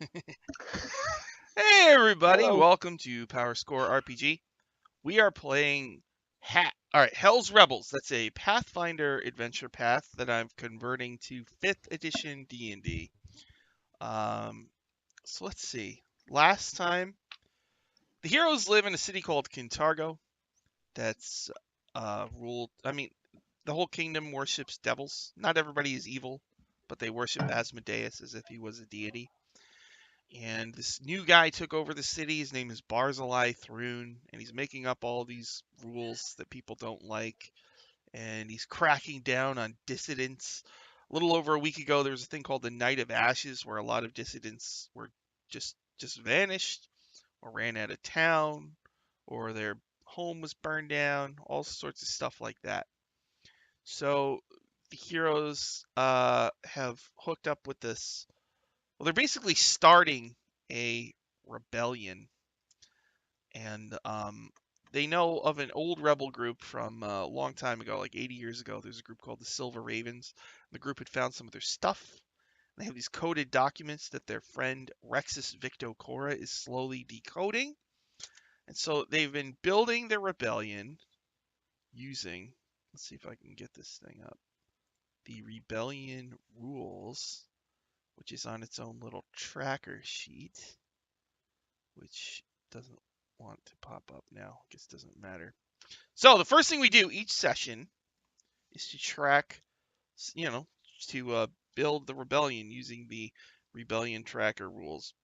Hey everybody, Hello. welcome to Power Score RPG. We are playing Hell's Rebels. That's a Pathfinder adventure path that I'm converting to 5th edition D&D. So let's see. Last time, the heroes live in a city called Kintargo that's ruled, the whole kingdom worships devils. Not everybody is evil, but they worship Asmodeus as if he was a deity. And this new guy took over the city. His name is Barzillai Thrune, and he's making up all these rules that people don't like, and he's cracking down on dissidents. A little over a week ago, there was a thing called the Night of Ashes, where a lot of dissidents were just vanished, or ran out of town, or their home was burned down, all sorts of stuff like that. So the heroes have hooked up with this. Well, they're basically starting a rebellion, and they know of an old rebel group from a long time ago, like 80 years ago. There's a group called the Silver Ravens. The group had found some of their stuff. They have these coded documents that their friend Rexus Victo Cora is slowly decoding. And so they've been building their rebellion using, let's see if I can get this thing up, the rebellion rules, which is on its own little tracker sheet, which doesn't want to pop up now. I guess it doesn't matter. So the first thing we do each session is to track, you know, to build the rebellion using the rebellion tracker rules.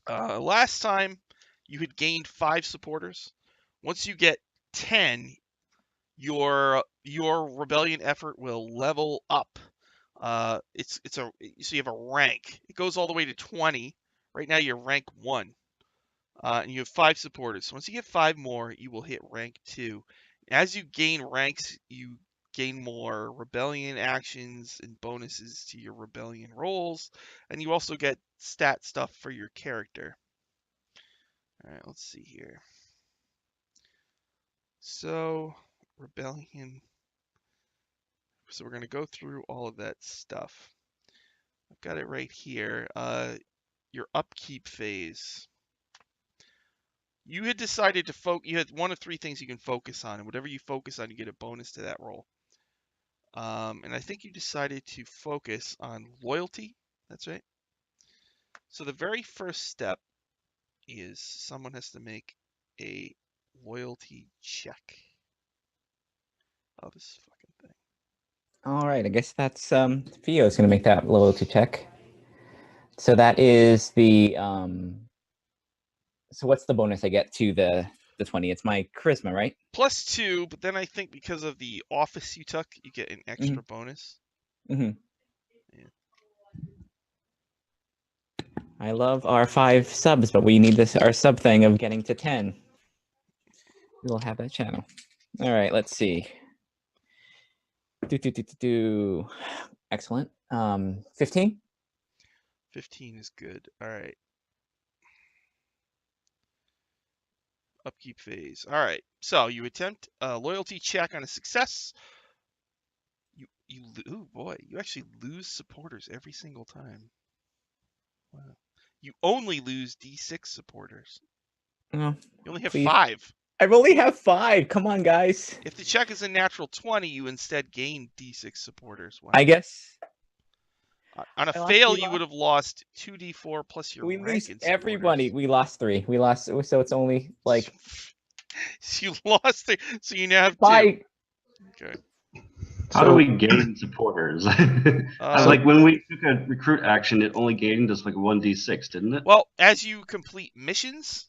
Last time you had gained 5 supporters. Once you get 10, your rebellion effort will level up. So you have a rank. It goes all the way to 20. Right now you're rank 1. And you have 5 supporters. So once you get 5 more, you will hit rank 2. As you gain ranks, you gain more rebellion actions and bonuses to your rebellion rolls, and you also get stat stuff for your character. All right, let's see here. So, rebellion. So we're going to go through all of that stuff. I've got it right here. Your upkeep phase. You had decided to focus. You had one of 3 things you can focus on, and whatever you focus on, you get a bonus to that roll. And I think you decided to focus on loyalty. That's right. So the very first step is someone has to make a loyalty check. Oh, this fucking thing. All right, I guess that's Theo's gonna make that loyalty check. So that is the so what's the bonus I get to the 20? It's my charisma, right? +2, but then I think because of the office you took, you get an extra bonus. Mm-hmm. Yeah. I love our 5 subs, but we need our sub thing of getting to 10. We will have that channel. All right, let's see. Excellent. 15. 15 is good. All right. Upkeep phase. All right. So you attempt a loyalty check on a success. Oh boy, you actually lose supporters every single time. Wow. You only lose D6 supporters. Oh, You only have please. 5. I only have 5. Come on, guys. If the check is a natural 20, you instead gain D6 supporters. Wow. I guess On a we fail, you would lost. have lost 2d4 plus your We rank lose in everybody. supporters. We lost 3. We lost, so it's only like You lost it, so you now have 2. by. Okay. How do So we gain supporters? So Like when we took a recruit action, it only gained us like 1d6, didn't it? Well, as you complete missions,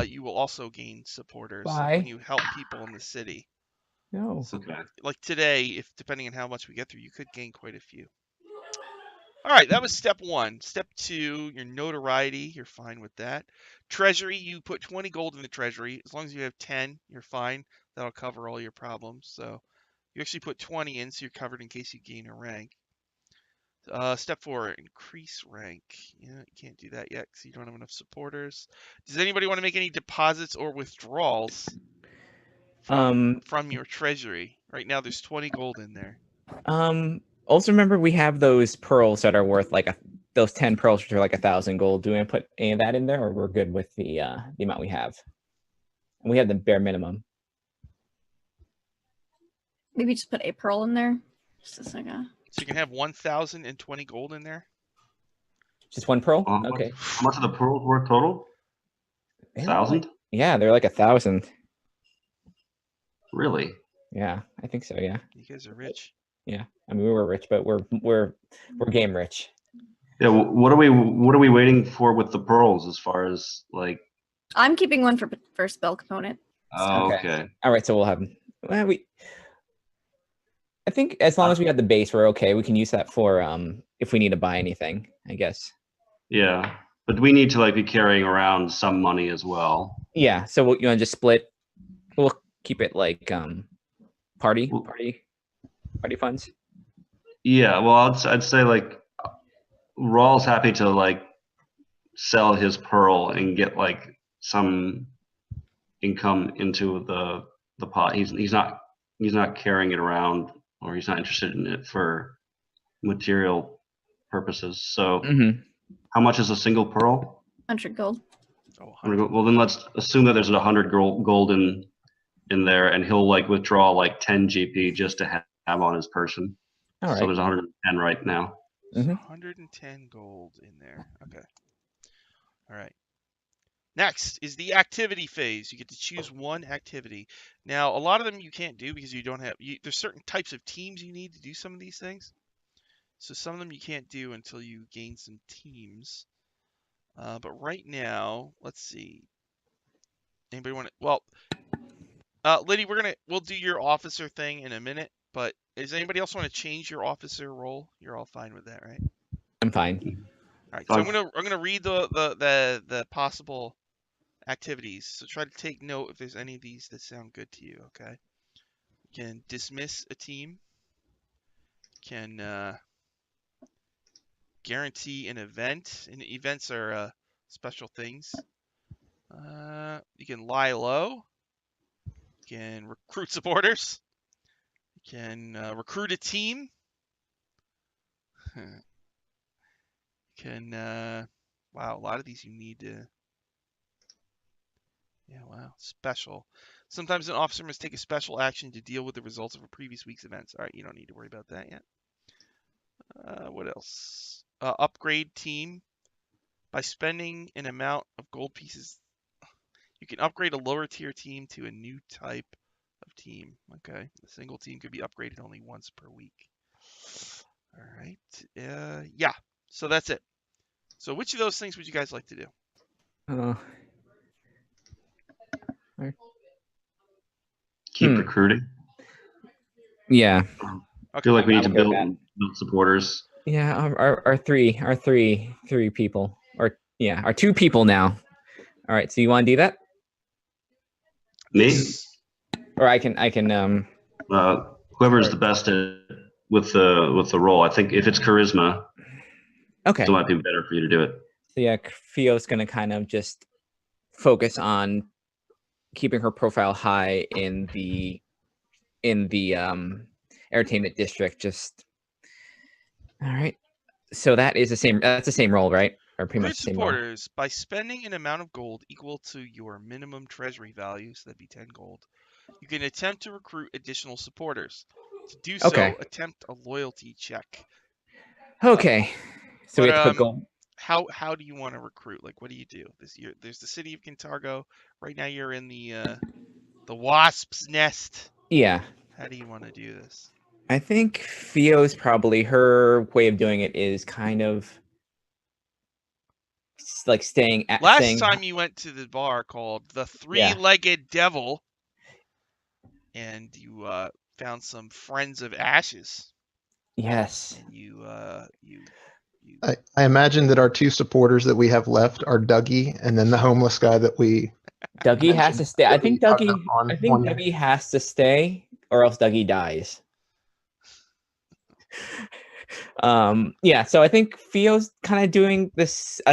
you will also gain supporters, like when by you help people in the city. no. So, Okay. like today, if depending on how much we get through, you could gain quite a few. All right, that was step 1. Step 2, your notoriety, you're fine with that. Treasury, you put 20 gold in the treasury. As long as you have 10, you're fine. That'll cover all your problems. So you actually put 20 in, so you're covered in case you gain a rank. Step 4, increase rank. Yeah, you can't do that yet because you don't have enough supporters. Does anybody want to make any deposits or withdrawals from your treasury? Right now, there's 20 gold in there. Also remember we have those pearls that are worth like those 10 pearls, which are like 1,000 gold. Do we want to put any of that in there, or we're good with the amount we have? And we have the bare minimum. Maybe just put a pearl in there. Just a second. So you can have 1,020 gold in there. Just one pearl? How Okay. much are the pearls worth total? They're 1,000? like- yeah, they're like 1,000. Really? Yeah, I think so. Yeah, You guys are rich. yeah. I mean, we were rich, but we're game rich. Yeah. What are we waiting for with the pearls as far as like? I'm keeping one for spell component. Oh, Okay. okay. All right, so we'll have. Well, I think as long as we have the base, we're okay. We can use that for if we need to buy anything, I guess. Yeah, but we need to like be carrying around some money as well. Yeah. So you want to just split? We'll keep it like party funds. Yeah. Well, I'd say like Rawl's happy to like sell his pearl and get like some income into the pot. He's not carrying it around, or he's not interested in it for material purposes. So Mm-hmm. how much is a single pearl? 100 gold. Oh, 100 well, then let's assume that there's 100 gold in there, and he'll like withdraw like 10 GP just to have on his person. All right. So there's 110 right now. Mhm. 110 gold in there. Okay. All right. Next is the activity phase. You get to choose one activity. Now, a lot of them you can't do because you don't have. There's certain types of teams you need to do some of these things. So some of them you can't do until you gain some teams. But right now, let's see. Anybody want to? Well, Liddy, we'll do your officer thing in a minute. But does anybody else want to change your officer role? You're all fine with that, right? I'm fine. All right. So I'm gonna read the possible activities. So try to take note if there's any of these that sound good to you. Okay. You can dismiss a team. Can guarantee an event. And events are special things. You can lie low. You can recruit supporters. You can recruit a team. You can wow, a lot of these you need to. Yeah, wow, special. Sometimes an officer must take a special action to deal with the results of a previous week's events. All right, you don't need to worry about that yet. What else? Upgrade team. By spending an amount of gold pieces, you can upgrade a lower tier team to a new type of team. Okay, a single team could be upgraded only once per week. All right. Yeah. So that's it. So which of those things would you guys like to do? Keep recruiting. Yeah. I feel like we need to I'm good with build supporters. Yeah. Our three people, or yeah, our 2 people now. All right. So you want to do that, Me? or I can Whoever's the best with the role. I think if it's charisma, Okay. it might be better for you to do it. So yeah, Theo's gonna kind of just focus on keeping her profile high in the entertainment district. Just all right. So that's the same role, right? Or pretty Recruit much the same role. supporters by spending an amount of gold equal to your minimum treasury value, so that'd be 10 gold. You can attempt to recruit additional supporters. To do so, Okay. attempt a loyalty check. Okay. So we But have to put gold. how do you want to recruit? Like, what do you do this year? There's the city of Kintargo. Right now, you're in the wasp's nest. Yeah. How do you want to do this? I think Theo's probably, her way of doing it is kind of like staying at. Last time you went to the bar called the Three-Legged Devil, and you found some friends of Ashes. Yes. And you I imagine that our 2 supporters that we have left are Dougie and then the homeless guy that we. Dougie has to stay. I think Talked Dougie. up on I think one Dougie has to stay, or else Dougie dies. Yeah. So I think Theo's kind of doing a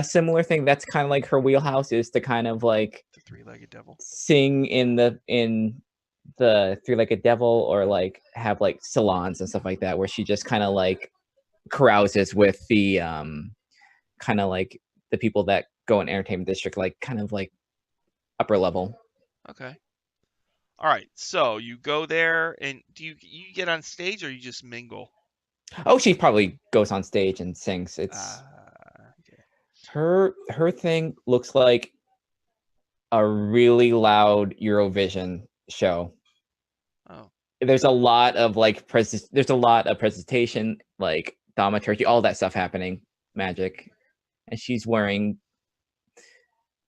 similar thing. That's kind of like her wheelhouse, is to kind of like the Three-Legged Devil sing in the Three-Legged Devil, or like have like salons and stuff like that, where she just kind of like carouses with the kind of like the people that go in entertainment district, like kind of like upper level. Okay. All right. So you go there, and do you get on stage or you just mingle? Oh, she probably goes on stage and sings. It's Okay. her thing looks like a really loud Eurovision show. Oh. There's a lot of like there's a lot of presentation, like thaumaturgy, all that stuff happening, magic, and she's wearing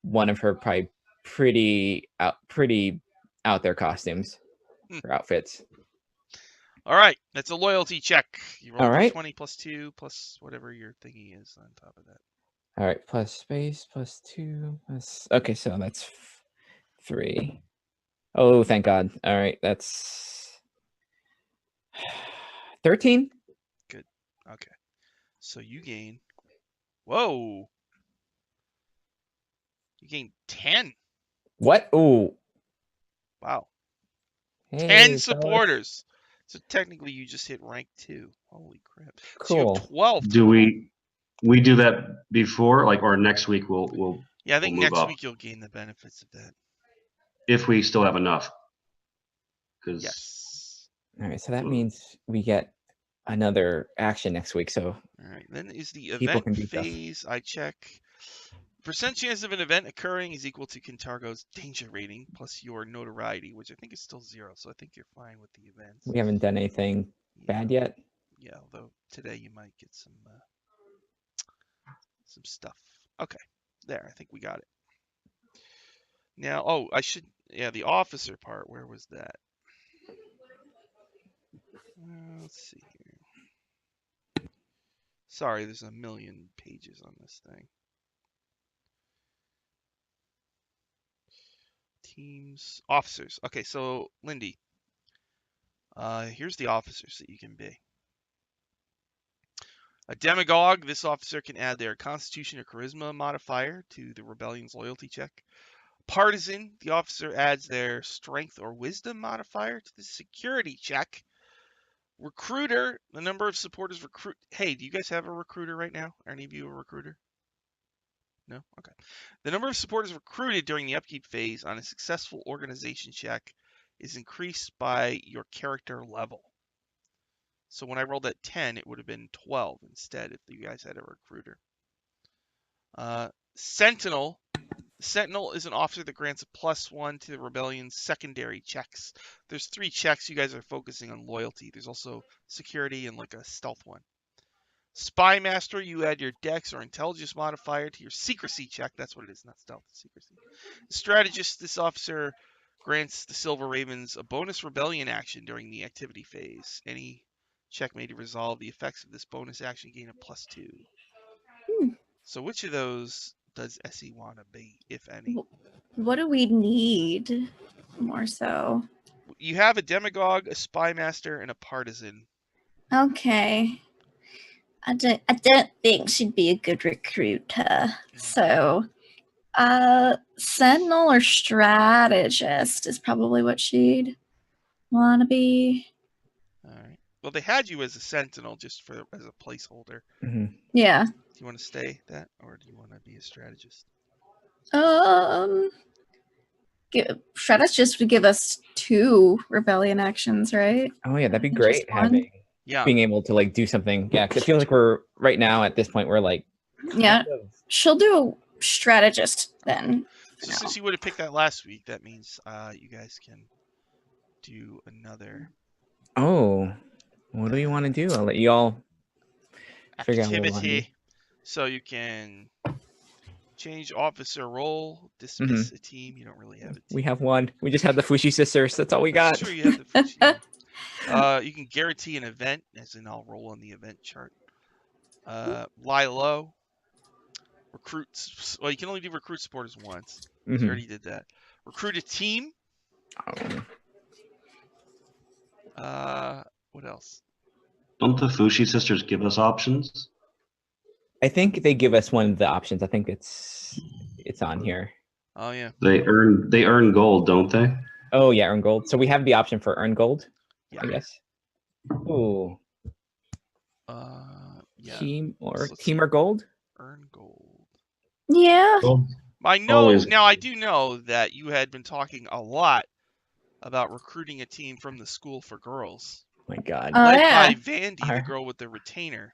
one of her probably pretty out there costumes, her outfits. All right. That's a loyalty check. You roll All right. 20 plus 2 plus whatever your thingy is on top of that. All right, plus space plus 2 plus. Okay, so that's 3. Oh, thank God. All right, that's 13. Good. Okay. So you gain. Whoa. You gain 10. What? Ooh. Wow. Hey, 10 fellas. supporters. So technically you just hit rank 2. Holy crap. So you Cool. have 12. Do we do that before, like, or next week we'll Yeah, I think we'll move next up week you'll gain the benefits of that. if we still have enough? Because Yes. All right, so that means we get another action next week. So All right. Then is the people event can do stuff. phase. I check. Percent chance of an event occurring is equal to Kintargo's danger rating plus your notoriety, which I think is still 0. So I think you're fine with the events. We haven't done anything bad yet. Yeah, although today you might get some stuff. Okay, there. I think we got it. Now, oh, I should. Yeah, the officer part. Where was that? Let's see here. Sorry, there's a million pages on this thing. Teams, officers. Okay, so Lindy, here's the officers that you can be. A demagogue, this officer can add their constitution or charisma modifier to the rebellion's loyalty check. Partisan, the officer adds their strength or wisdom modifier to the security check. Recruiter, the number of supporters recruit. Hey, do you guys have a recruiter right now? Are any of you a recruiter? No? Okay. The number of supporters recruited during the upkeep phase on a successful organization check is increased by your character level. So when I rolled at 10, it would have been 12 instead if you guys had a recruiter. Sentinel. Sentinel is an officer that grants a +1 to the rebellion's secondary checks. There's 3 checks. You guys are focusing on loyalty. There's also security and like a stealth one. Spy Master, you add your dex or intelligence modifier to your secrecy check. That's what it is, not stealth, secrecy. Strategist, this officer grants the Silver Ravens a bonus rebellion action during the activity phase. Any check made to resolve the effects of this bonus action gain a +2. So which of those does Essie want to be, if any? What do we need more so? You have a demagogue, a spy master, and a partisan. Okay. I don't think she'd be a good recruiter. So, sentinel or strategist is probably what she'd want to be. All right. Well, they had you as a sentinel just as a placeholder. Mm-hmm. Yeah. Do you want to stay that, or do you want to be a strategist? Strategist would give us 2 rebellion actions, right? Oh yeah, that'd be Just great one? being able to like do something. Yeah, because it feels like we're right now at this point we're like Yeah. She'll do strategist then. So since you would have picked that last week, that means you guys can do another. Oh, what do you want to do? I'll let you all figure out what we want to do. Activity. So you can change officer role, dismiss a team. You don't really have a team. We have one. We just have the Fushi sisters. That's all we got. Sure, you have the Fushi. You can guarantee an event, as in I'll roll on the event chart. Lie low. Recruits. Well, you can only do recruit supporters once. So you already did that. Recruit a team. What else? Don't the Fushi sisters give us options? I think they give us one of the options. I think it's on here. Oh yeah. They earn gold, don't they? Oh yeah, earn gold. So we have the option for earn gold. Yeah. I guess. Ooh. Yeah. Team or Let's team see. or gold? earn gold. Yeah. Well, I know Always. now. I do know that you had been talking a lot about recruiting a team from the school for girls, My God. Oh led yeah. by Vandy, the Our- girl with the retainer,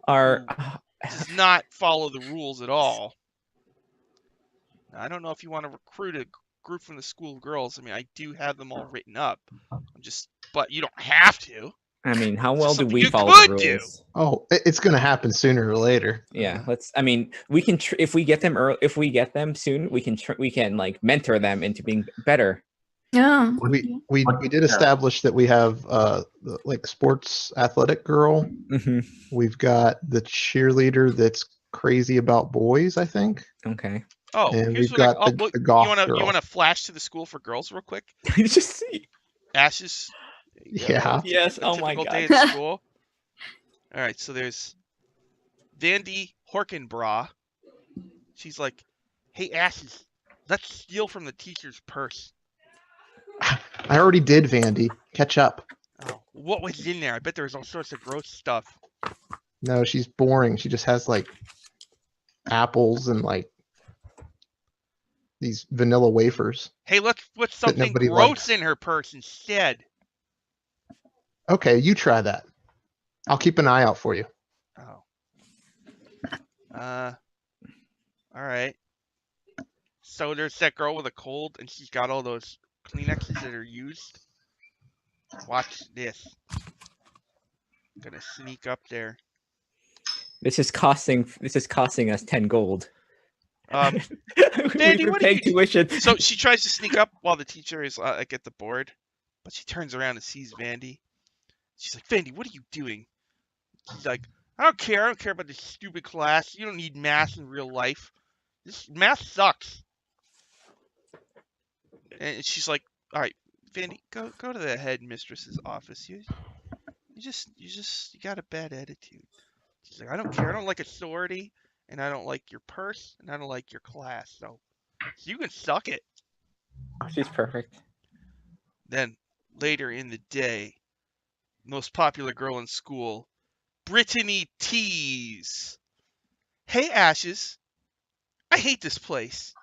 Our does not follow the rules at all. Now, I don't know if you want to recruit a group from the school of girls. I mean, I do have them all written up. But you don't have to. I mean, how It's well just do something we you follow the could do. rules? Oh, it's going to happen sooner or later. Yeah, I mean, we can if we get them early, if we get them soon, we can like mentor them into being better. Yeah. We did establish that we have like sports athletic girl. Hmm. We've got the cheerleader that's crazy about boys, I think. Okay. Oh, And here's we've what got the goth you girl. want to flash to the school for girls real quick? Just Ashes. Yeah. Yes. A Oh my typical day God. at school. All right, so there's Vandy Horkenbra. She's like, "Hey, Ashes, let's steal from the teacher's purse." I already did, Vandy. Catch up. Oh, what was in there? I bet there was all sorts of gross stuff. No, she's boring. She just has like apples and like these vanilla wafers. Hey, let's put That something nobody gross likes. in her purse instead. Okay, you try that. I'll keep an eye out for you. Oh. All right. So there's that girl with a cold, and she's got all those Kleenexes that are used. Watch this. Gonna sneak up there. This is costing us 10 gold. Um, We've Vandy, been what are paying you tuition. So she tries to sneak up while the teacher is like at the board, but she turns around and sees Vandy. She's like, "Vandy, what are you doing?" She's like, "I don't care. I don't care about this stupid class. You don't need math in real life. This math sucks." And she's like, "All right, Vandy, go to the headmistress's office. You got a bad attitude." She's like, "I don't care. I don't like authority, and I don't like your purse, and I don't like your class. So you can suck it." She's perfect. Then later in the day, most popular girl in school, Brittany Tease. "Hey, Ashes, I hate this place."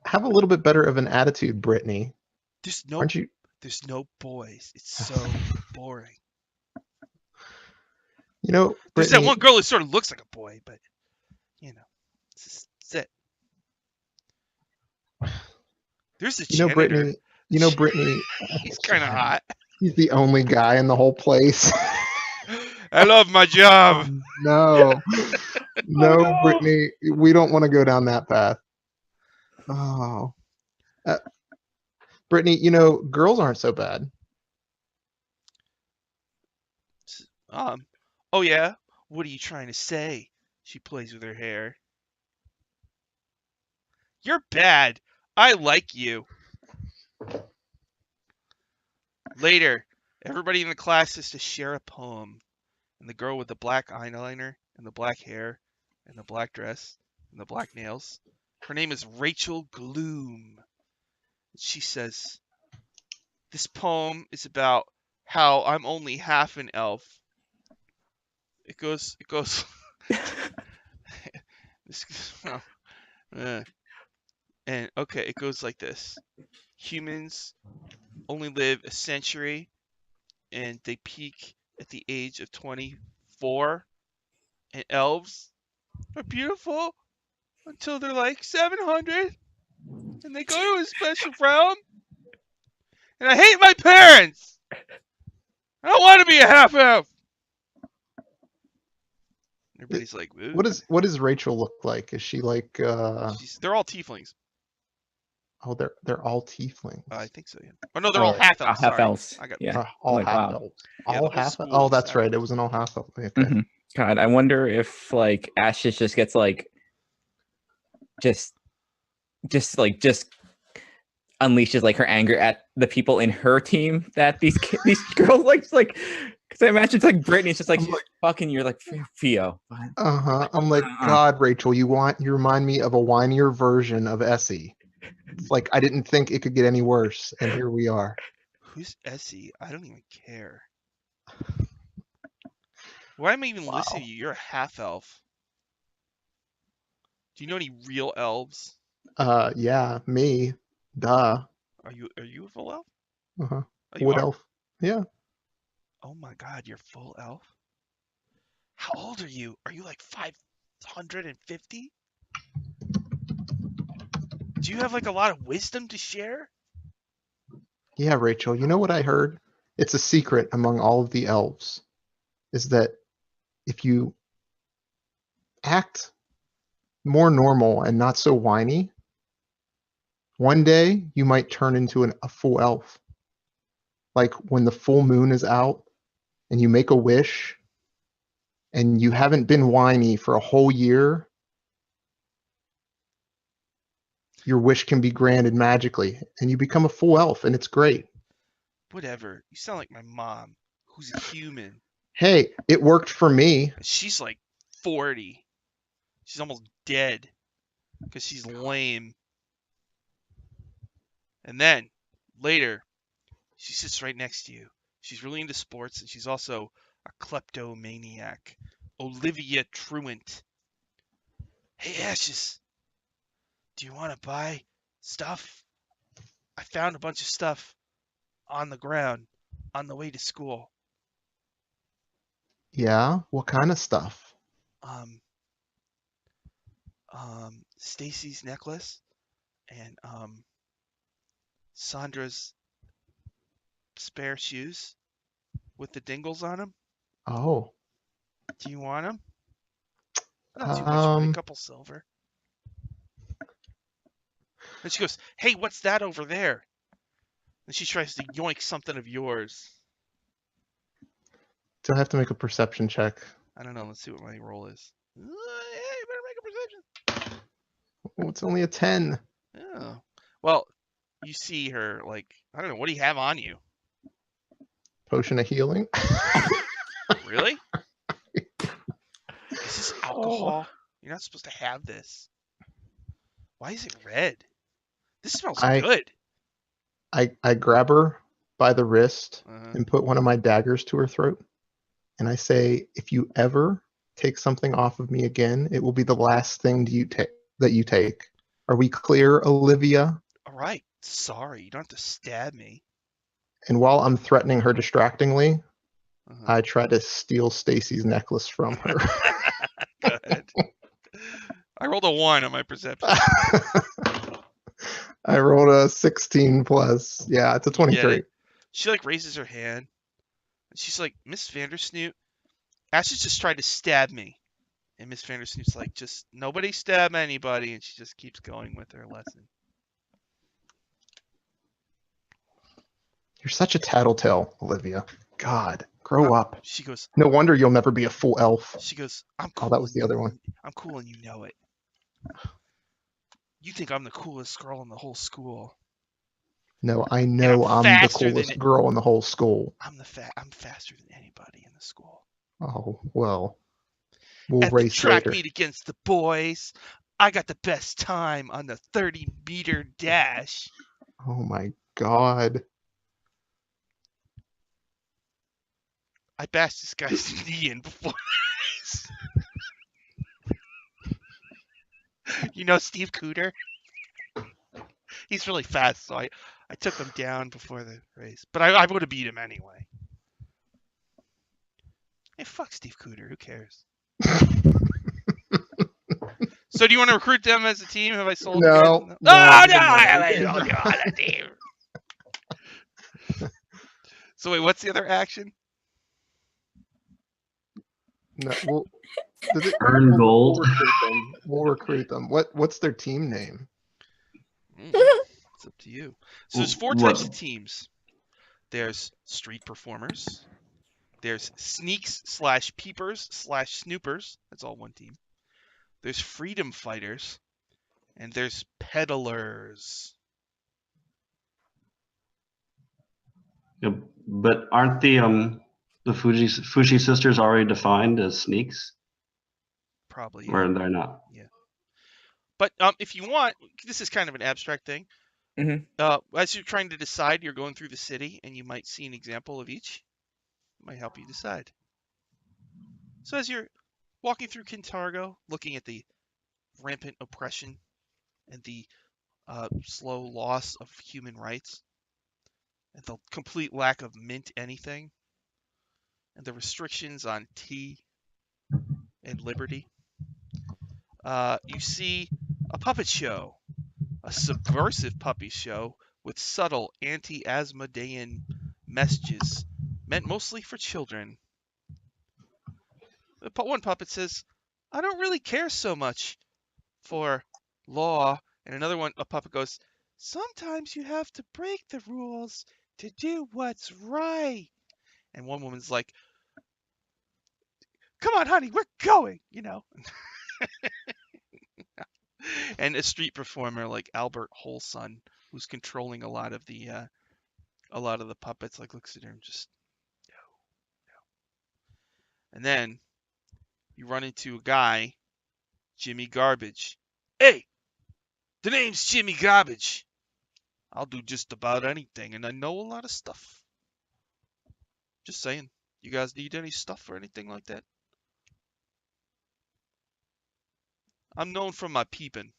Have a little bit better of an attitude, Brittany. Aren't you? There's no boys. It's so boring. You know, There's that Brittany. one girl who sort of looks like a boy, but it's it. There's the You know, janitor. Brittany. You know, Brittany. He's kind of hot. He's the only guy in the whole place. I love my job. No, no, no. Brittany. We don't want to go down that path. Oh, Brittany. You know, girls aren't so bad. Oh yeah. What are you trying to say? She plays with her hair. You're bad. I like you. Later, everybody in the class is to share a poem. And the girl with the black eyeliner and the black hair and the black dress and the black nails, her name is Rachel Gloom. She says, "This poem is about how I'm only half an elf." It goes, and okay, it goes like this. Humans only live a century and they peak at the age of 24. And elves are beautiful until they're like 700. And they go to a special realm. And I hate my parents. I don't want to be a half elf. Everybody's like, "Ooh." What does Rachel look like? Is she like? They're all tieflings. Oh, they're all tieflings. I think so, yeah. Oh no, they're all Oh, half elves. half Sorry. elves. I got Yeah. All Like, half wow. elves. Yeah, the All whole half. school Oh, is that's half right. It elves. was an all half elf. Okay. Mhm. God, I wonder if like Ashes just gets like just unleashes like her anger at the people in her team that these girls like because I imagine it's like Brittany's just like she's fucking you're like Theo. I'm like, God, Rachel, you remind me of a whinier version of Essie. It's like I didn't think it could get any worse, and here we are. Who's Essie? I don't even care. Why am I even Wow. listening to you? You're a half elf. Do you know any real elves? Yeah, me. Duh. Are you a full elf? Uh-huh. Oh, you Wood are? elf. Yeah. Oh my god, you're full elf? How old are you? Are you like 550? Do you have like a lot of wisdom to share? Yeah, Rachel, you know what I heard? It's a secret among all of the elves, is that if you act more normal and not so whiny, one day you might turn into a full elf. Like when the full moon is out and you make a wish and you haven't been whiny for a whole year, your wish can be granted magically and you become a full elf and it's great. Whatever. You sound like my mom, who's a human. Hey, it worked for me. And she's like 40. She's almost dead because she's lame. And then later, she sits right next to you. She's really into sports and she's also a kleptomaniac. Olivia Truant. Hey, Ashes, do you want to buy stuff? I found a bunch of stuff on the ground on the way to school. Yeah, what kind of stuff? Stacy's necklace and Sandra's spare shoes with the dingles on them. Oh, Do you want them? Not too much money, a um, couple silver. And she goes, "Hey, what's that over there?" And she tries to yoink something of yours. do I have to make a perception check? I don't know. Let's see what my roll is. Yeah, you better make a perception. Oh, it's only a 10. Oh. Well, you see her, like, I don't know, what do you have on you? Potion of healing. Really? Is this alcohol? You're not supposed to have this. Why is it red? This smells I good. I grab her by the wrist Uh-huh. and put one of my daggers to her throat. And I say, if you ever take something off of me again, it will be the last thing that you take. Are we clear, Olivia? All right. Sorry, you don't have to stab me. And while I'm threatening her distractingly, Uh-huh. I try to steal Stacy's necklace from her. Good. I rolled a 1 on my perception. I rolled a 16 plus. Yeah, it's a You get 23. it? She like raises her hand. And she's like, "Miss Vandersnoot, Ashley just tried to stab me." And Miss Vandersnoot's like, "Just nobody stab anybody," and she just keeps going with her lesson. You're such a tattletale, Olivia. God, grow up. She goes, No wonder you'll never be a full elf. "I'm cool." Oh, that was the other one. I'm cool and you know it. You think I'm the coolest girl in the whole school. No, I know I'm the faster than coolest it. girl in the whole school. I'm faster than anybody in the school. Oh, well. We'll At the race track later. meet against the boys, I got the best time on the 30-meter dash. Oh my god. I bashed this guy's knee in before. You know Steve Cooter? He's really fast, so I took him down before the race. But I would have beat him anyway. Hey, fuck Steve Cooter. Who cares? So do you want to recruit them as a team? Have I sold you No. guys? No, Oh, no! no. I haven't sold you on a team. So wait, what's the other action? No, well, does it, Earn gold. We'll recruit them. What's their team name? It's up to you. So there's 4 types of teams. There's street performers. There's sneaks / peepers / snoopers. That's all one team. There's freedom fighters. And there's peddlers. Yeah, but aren't the Fuji sisters already defined as sneaks? Probably. Or they're not? Yeah. But if you want, this is kind of an abstract thing. Mhm. As you're trying to decide, you're going through the city, and you might see an example of each. It might help you decide. So as you're walking through Kintargo, looking at the rampant oppression and the slow loss of human rights, and the complete lack of mint anything, and the restrictions on tea and liberty, you see a puppet show, a subversive puppet show with subtle anti-Asmodean messages meant mostly for children. One puppet says, "I don't really care so much for law," and a puppet goes, "Sometimes you have to break the rules to do what's right." And one woman's like, "Come on, honey, we're going," you know. And a street performer like Albert Holson, who's controlling a lot of the puppets, like looks at her and just no. And then you run into a guy, Jimmy Garbage. "Hey, the name's Jimmy Garbage. I'll do just about anything, and I know a lot of stuff. Just saying. You guys need any stuff or anything like that? I'm known for my peeping.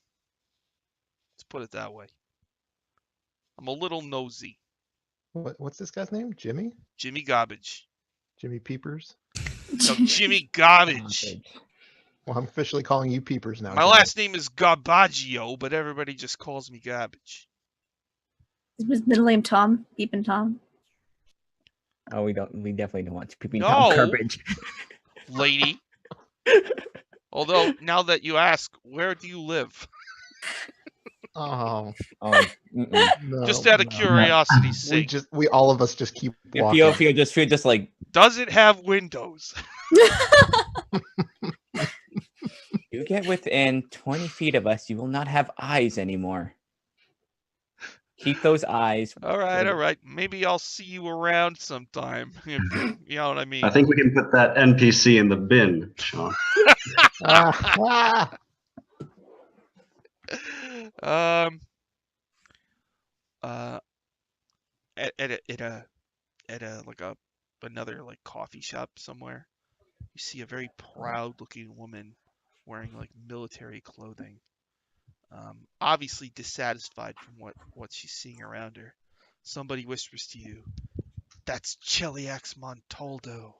Let's put it that way. I'm a little nosy." What's this guy's name? Jimmy? Jimmy Garbage. Jimmy Peepers? No, Jimmy Garbage. Well, I'm officially calling you Peepers now. My Jimmy. last name is Garbaggio, but everybody just calls me Garbage. Is his middle name Tom? Peepin' Tom? Oh, we definitely don't want to peeping No. Tom garbage. Lady. Although, now that you ask, where do you live? Oh, Oh, mm-mm. no, Just out of no. curiosity's We sake. all of us just keep If walking. you just like Does it have windows? you get within 20 feet of us, you will not have eyes anymore. Keep those eyes. All right. Maybe I'll see you around sometime. You know what I mean? I think we can put that NPC in the bin, Sean. Ah. At another like coffee shop somewhere, you see a very proud looking woman wearing like military clothing, obviously dissatisfied from what she's seeing around her. Somebody whispers to you, "That's Cheliax Montaldo,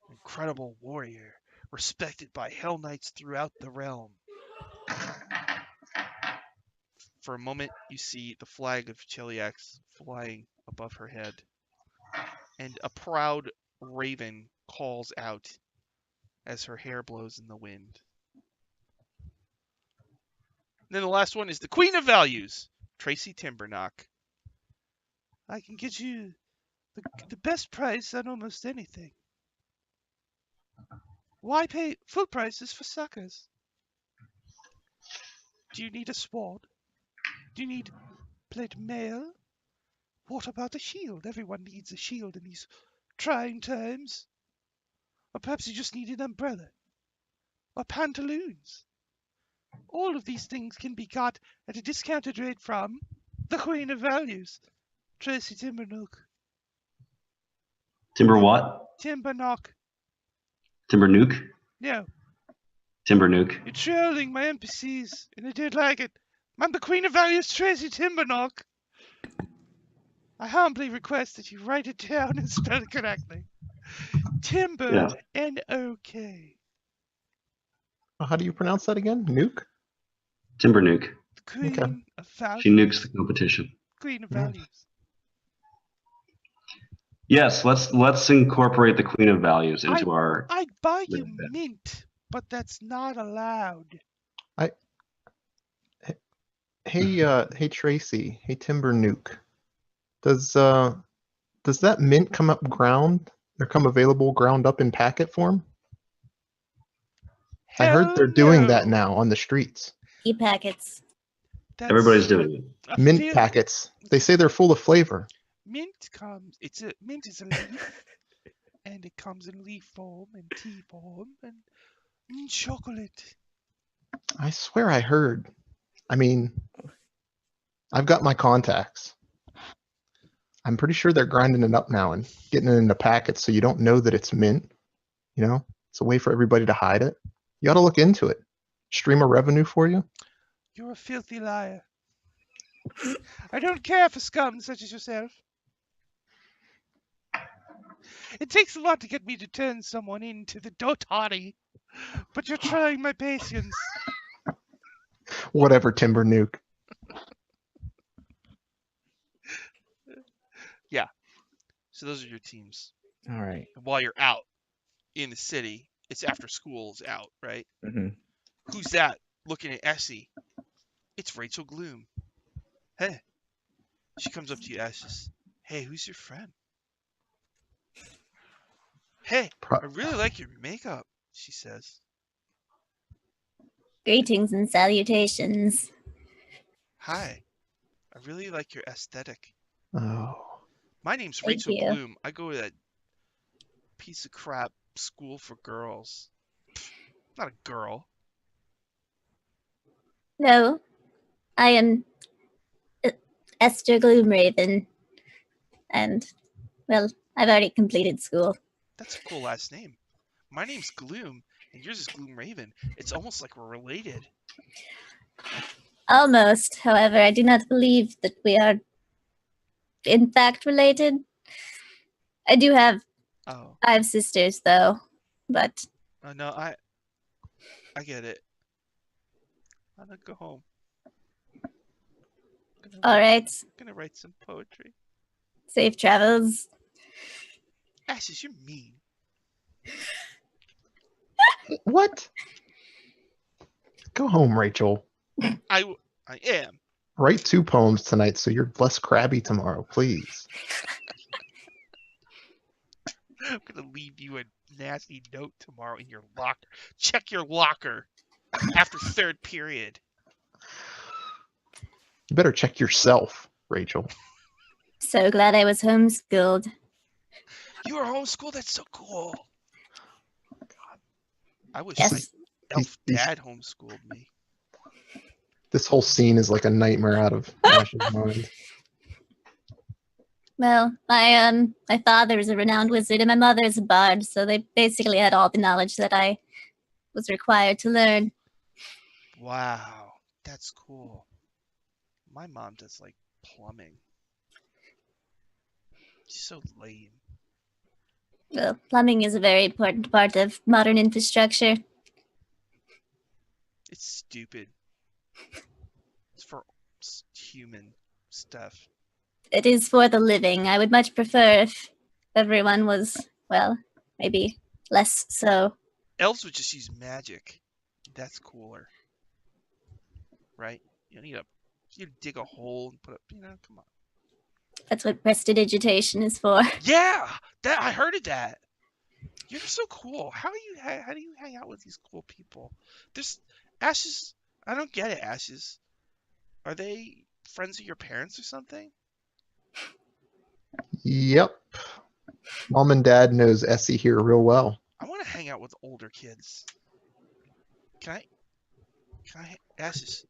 an incredible warrior, respected by Hell Knights throughout the realm." For a moment, you see the flag of Cheliax flying above her head, and a proud raven calls out as her hair blows in the wind. And then the last one is the Queen of Values, Tracy Timbernock. "I can get you the best price on almost anything. Why pay full prices for suckers? Do you need a sword? Do you need plate mail? What about a shield? Everyone needs a shield in these trying times. Or perhaps you just need an umbrella. Or pantaloons. All of these things can be got at a discounted rate from the Queen of Values, Tracy Timbernook." Timber what? Timbernock. Timber nuke? No, Timber nuke. you're trolling my NPCs, and I don't like it. I'm the Queen of Values, Tracy Timbernock. I humbly request that you write it down and spell it correctly. Timber, Yeah. N-O-K. How do you pronounce that again? Nuke? Timber nuke. The Queen of Values. She nukes the competition. Queen of Yeah. Values. Yes, let's incorporate the Queen of Values into our. I'd buy you Little bit. mint, but that's not allowed. Hey Tracy. Hey Timber Nuke. Does that mint come up ground or come available ground up in packet form? I heard they're doing that now on the streets. E-packets. Everybody's doing it. Mint packets. They say they're full of flavor. Mint is a leaf, and it comes in leaf form and tea form and chocolate. I swear I heard. I mean, I've got my contacts. I'm pretty sure they're grinding it up now and getting it into packets so you don't know that it's mint. You know, It's a way for everybody to hide it. You ought to look into it. Stream of revenue for you. You're a filthy liar. I don't care for scum such as yourself. It takes a lot to get me to turn someone into the Dotani, but you're trying my patience. Whatever, Timber Nuke. So those are your teams. All right. And while you're out in the city, it's after school's out, right? Hmm. Who's that looking at Essie? It's Rachel Gloom. Hey. She comes up to you, asks, hey, who's your friend? Hey, I really like your makeup, she says. Greetings and salutations. Hi, I really like your aesthetic. Oh. My name's Thank Rachel you. Gloom. I go to that piece of crap school for girls. Not a girl. No, I am Esther Gloomraven. And, well, I've already completed school. That's a cool last name. My name's Gloom, and yours is Gloom Raven. It's almost like we're related. Almost, however, I do not believe that we are in fact related. I do have Oh, 5 sisters, though, but no, I get it. I'm gonna go home. alright. Gonna write some poetry. Safe travels. Ashes, you're mean. What? Go home, Rachel. I am. Write 2 poems tonight so you're less crabby tomorrow, please. I'm gonna leave you a nasty note tomorrow in your locker. Check your locker after 3rd period. You better check yourself, Rachel. So glad I was homeschooled. You were homeschooled? That's so cool. God, I wish Yes. my elf These- dad homeschooled me. This whole scene is like a nightmare out of Ash's mind. Well, my father is a renowned wizard and my mother is a bard, so they basically had all the knowledge that I was required to learn. Wow, that's cool. My mom does like plumbing. She's so lame. Well, plumbing is a very important part of modern infrastructure. It's stupid. It's for human stuff. It is for the living. I would much prefer if everyone was, well, maybe less so. Elves would just use magic. That's cooler. Right? You don't need you dig a hole and put up, come on. That's what prestidigitation is for. Yeah, that I heard of that. You're so cool. How do you hang out with these cool people? There's Ashes. I don't get it, Ashes. Are they friends of your parents or something? Yep. Mom and Dad knows Essie here real well. I want to hang out with older kids. Can I, Ashes?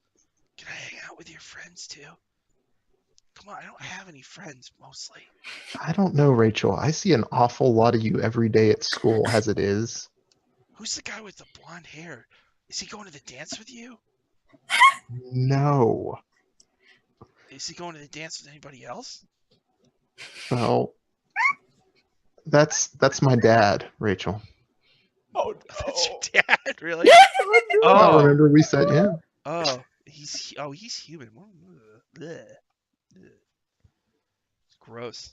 Can I hang out with your friends too? Come on, I don't have any friends mostly. I don't know, Rachel. I see an awful lot of you every day at school as it is. Who's the guy with the blonde hair? Is he going to the dance with you? No. Is he going to the dance with anybody else? Well, that's my dad, Rachel. Oh, that's your dad, really? Oh, Oh, remember we said, yeah. he's human. Bleh. Ugh. Gross.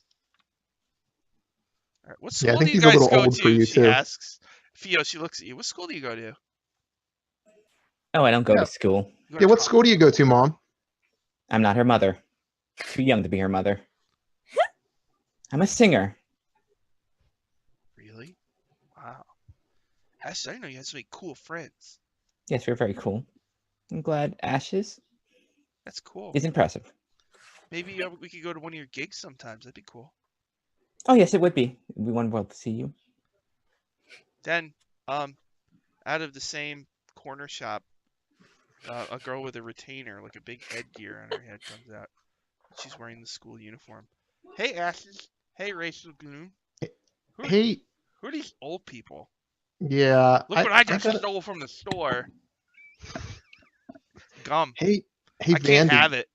All right, what Yeah, I school think do you he's a guys little go old for to? you, She too. asks. Theo, she looks at you. What school do you go to? Oh, I don't go Yeah. to school. You go Yeah, to what college? school do you go to, Mom? I'm not her mother. Too young to be her mother. I'm a singer. Really? Wow. Ash, I didn't know you had so many cool friends. Yes, we're very cool. I'm glad Ashes That's cool. is impressive. Maybe we could go to one of your gigs sometimes. That'd be cool. Oh, yes, it would be. It'd be wonderful to see you. Then, out of the same corner shop, a girl with a retainer, like a big headgear on her head, comes out. She's wearing the school uniform. Hey, Ashes. Hey, Rachel Gloom. Who Hey, are these old people? Yeah. Look what I I just gotta. stole from the store. Gum. Hey, I can't have Vandy. it.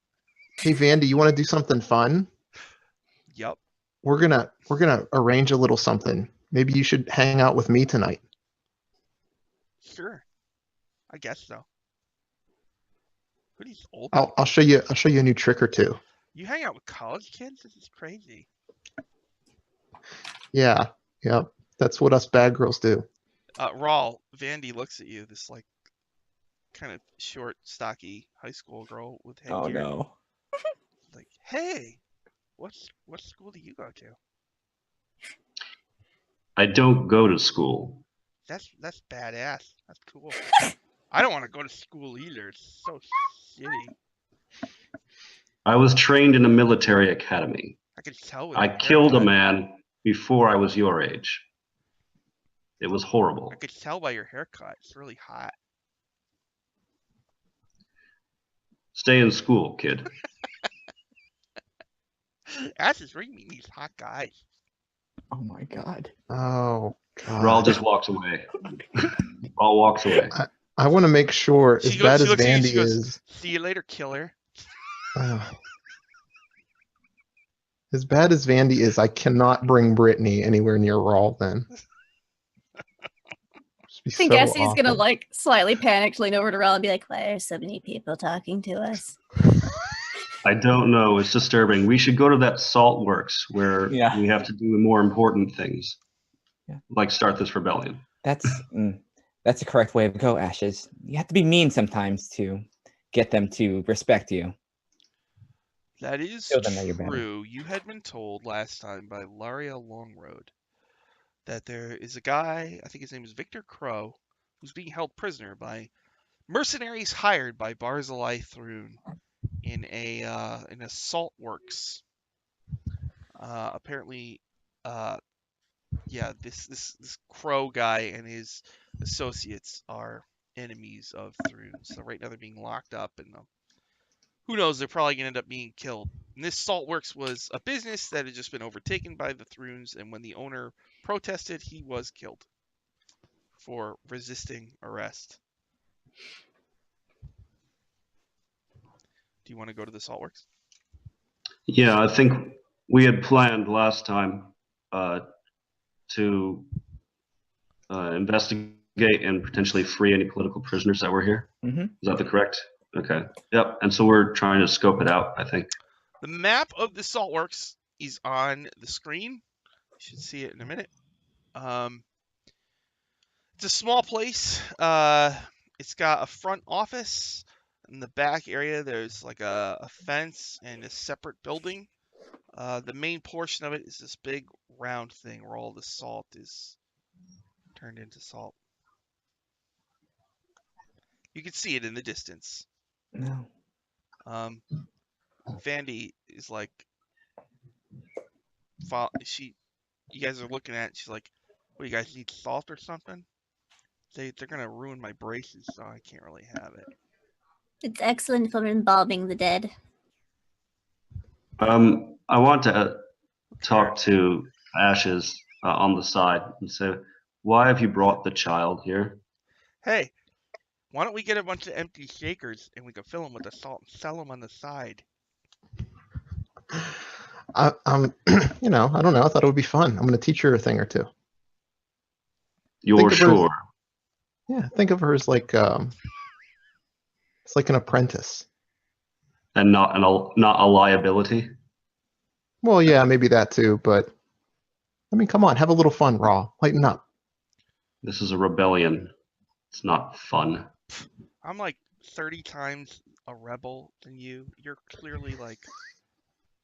Hey, Vandy, you want to do something fun? Yup. We're gonna arrange a little something. Maybe you should hang out with me tonight. Sure. I guess so. Who are these old I'll show you. I'll show you a new trick or two. You hang out with college kids? This is crazy. Yeah. Yep. That's what us bad girls do. Rawl, Vandy looks at you, this like kind of short, stocky high school girl with headgear. Oh no. Like, hey, what school do you go to? I don't go to school. That's badass. That's cool. I don't want to go to school either. It's so shitty. I was trained in a military academy. I could tell with I your killed a haircut. man before I was your age. It was horrible. I could tell by your haircut. It's really hot. Stay in school, kid. Ash is bringing me these hot guys. Oh my god. Oh Raul God. just walks away. Raul walks away. I want to make sure, as bad as looks at you, Vandy she goes, is, see you later, killer. as bad as Vandy is, I cannot bring Brittany anywhere near Rawl then. Just be I think so Essie's gonna awkward. like slightly panicked lean over to Rawl and be like, why are so many people talking to us? I don't know. It's disturbing. We should go to that salt works where Yeah. we have to do more important things. Yeah. Like start this rebellion. That's the correct way to go, Ashes. You have to be mean sometimes to get them to respect you. That is Show them that you're better. true. You had been told last time by Laria Longroad that there is a guy, I think his name is Victor Crow, who's being held prisoner by mercenaries hired by Barzillai Thrune in a salt works. Apparently, this Crow guy and his associates are enemies of Thrune. So right now they're being locked up, and who knows? They're probably gonna end up being killed. And this salt works was a business that had just been overtaken by the Thrunes, and when the owner protested, he was killed for resisting arrest. Do you want to go to the salt works? Yeah, I think we had planned last time to investigate and potentially free any political prisoners that were here. Mm-hmm. Is that the correct? Okay. Yep. And so we're trying to scope it out, I think. The map of the salt works is on the screen. You should see it in a minute. It's a small place. It's got a front office. In the back area, there's like a fence and a separate building. The main portion of it is this big round thing where all the salt is turned into salt. You can see it in the distance. No. Vandy is like, you guys are looking at it, she's like, what, you guys need salt or something? They're gonna ruin my braces, so I can't really have it. It's excellent for embalming the dead. I want to talk to Ashes on the side and say, why have you brought the child here? Hey, why don't we get a bunch of empty shakers and we can fill them with the salt and sell them on the side? I don't know. I thought it would be fun. I'm going to teach her a thing or two. You're sure? Yeah, think of her as like it's like an apprentice. And not a liability? Well, yeah, maybe that too, but I mean, come on, have a little fun, Raw. Lighten up. This is a rebellion. It's not fun. I'm like 30 times a rebel than you. You're clearly like,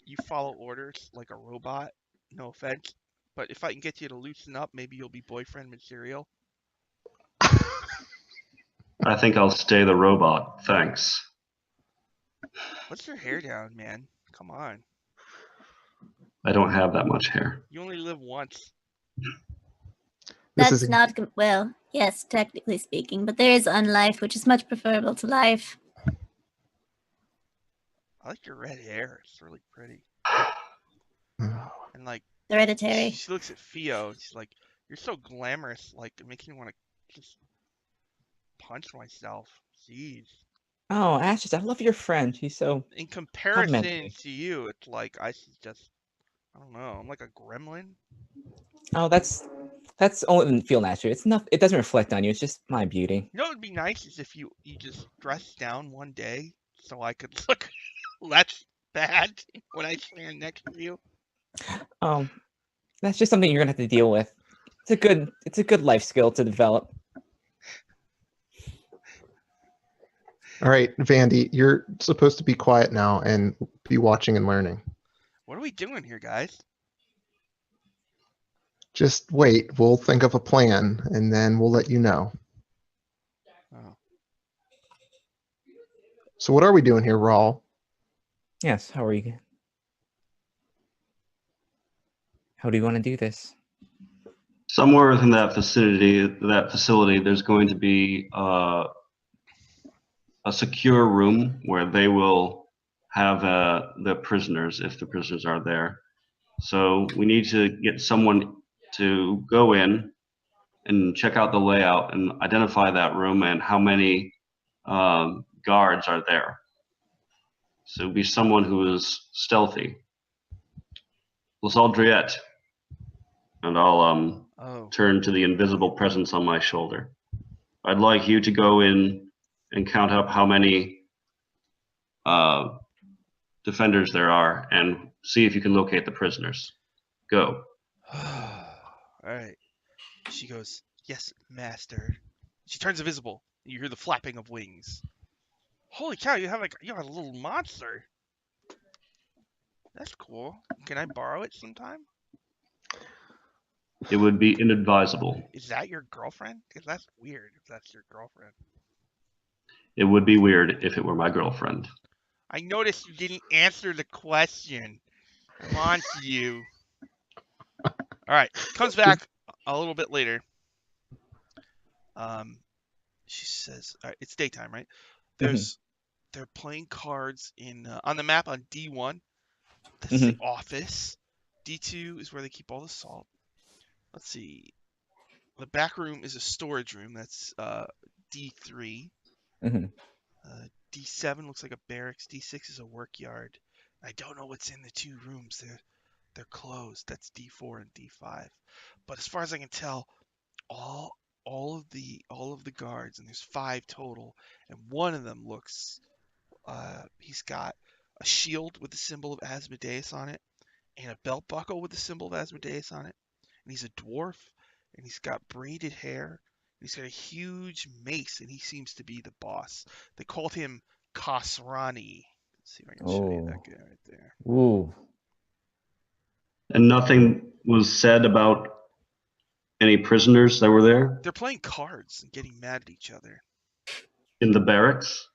you follow orders like a robot. No offense. But if I can get you to loosen up, maybe you'll be boyfriend material. I think I'll stay the robot. Thanks. What's your hair down, man? Come on. I don't have that much hair. You only live once. This That's is not, well, yes, technically speaking, but there is unlife, which is much preferable to life. I like your red hair. It's really pretty. And like, Hereditary. she looks at Theo. She's like, You're so glamorous, like it makes me want to just punch myself. Jeez. Oh, Ashes, I love your friend. She's so In complimentary. comparison to you, it's like I should just, I don't know. I'm like a gremlin. Oh, that's only feel natural. It's not. It doesn't reflect on you. It's just my beauty. You know what would be nice is if you just dressed down one day so I could look less bad when I stand next to you. That's just something you're gonna have to deal with. It's a good life skill to develop. All right, Vandy, you're supposed to be quiet now and be watching and learning. What are we doing here, guys? Just wait. We'll think of a plan, and then we'll let you know. Oh. So what are we doing here, Rawl? Yes. How are you? How do you want to do this? Somewhere within that facility, there's going to be a secure room where they will have the prisoners, if the prisoners are there. So we need to get someone to go in and check out the layout and identify that room and how many guards are there. So be someone who is stealthy. Lasaldriette. And I'll Oh. turn to the invisible presence on my shoulder. I'd like you to go in and count up how many defenders there are and see if you can locate the prisoners. Go. All right. She goes, "Yes, master." She turns invisible. You hear the flapping of wings. Holy cow! You have a little monster. That's cool. Can I borrow it sometime? It would be inadvisable. Is that your girlfriend? Because that's weird if that's your girlfriend. It would be weird if it were my girlfriend. I noticed you didn't answer the question. Come on to you. All right. Comes back a little bit later. She says, all right, it's daytime, right? They're playing cards in on the map on D1. This is the office. D2 is where they keep all the salt. Let's see. The back room is a storage room. That's D3. D7 looks like a barracks. D6 is a work yard. I don't know what's in the two rooms. They're closed. That's D4 and D5. But as far as I can tell, all of the guards, and there's 5 total, and one of them looks he's got a shield with the symbol of Asmodeus on it, and a belt buckle with the symbol of Asmodeus on it. And he's a dwarf, and he's got braided hair, and he's got a huge mace, and he seems to be the boss. They called him Khosrani. Let's see if I can show you that guy right there. Ooh. And nothing was said about any prisoners that were there? They're playing cards and getting mad at each other. In the barracks?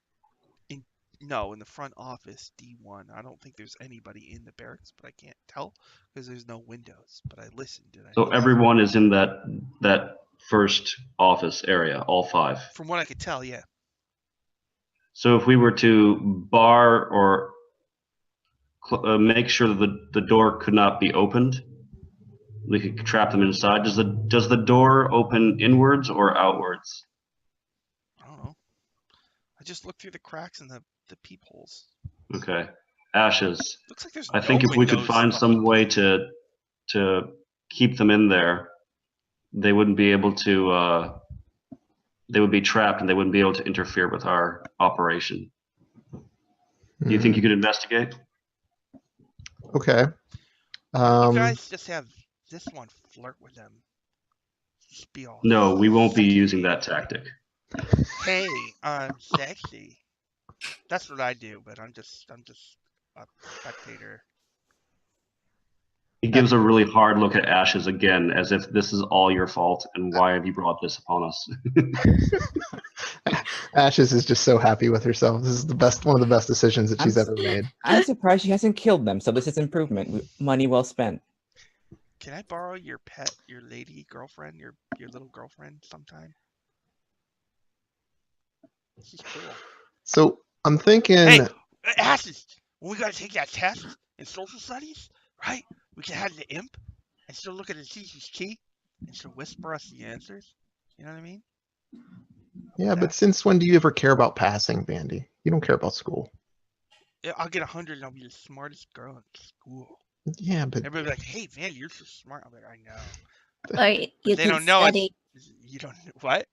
No, in the front office, D1. I don't think there's anybody in the barracks, but I can't tell because there's no windows. But I listened. So everyone is in that first office area, all 5? From what I could tell, yeah. So if we were to bar or make sure that the door could not be opened, we could trap them inside. Does the door open inwards or outwards? I don't know. I just looked through the cracks and the peepholes. Okay. Ashes. Looks like there's I think if we could find some way to keep them in there, they wouldn't be able to. They would be trapped, and they wouldn't be able to interfere with our operation. Do you think you could investigate? Okay. You guys just have this one flirt with them. Just be all No, we won't be sexy. using that tactic. Hey, I'm sexy. That's what I do, but I'm just a spectator. He gives a really hard look at Ashes again, as if this is all your fault, and why have you brought this upon us? Ashes is just so happy with herself. This is one of the best decisions that she's ever made. I'm surprised she hasn't killed them, so this is improvement. Money well spent. Can I borrow your pet, your lady girlfriend, your little girlfriend sometime? She's cool. So I'm thinking. Hey, Ashes! When we gotta take that test in social studies, right? We can have the imp and still look at the teacher's key. and she'll whisper us the answers. You know what I mean? Yeah, but that? since when do you ever care about passing, Vandy? You don't care about school. Yeah, I'll get 100 and I'll be the smartest girl in school. Yeah, but Everybody be like, "Hey, Vandy, you're so smart." I'm like, "I know." Or you But they could don't know study. you don't what?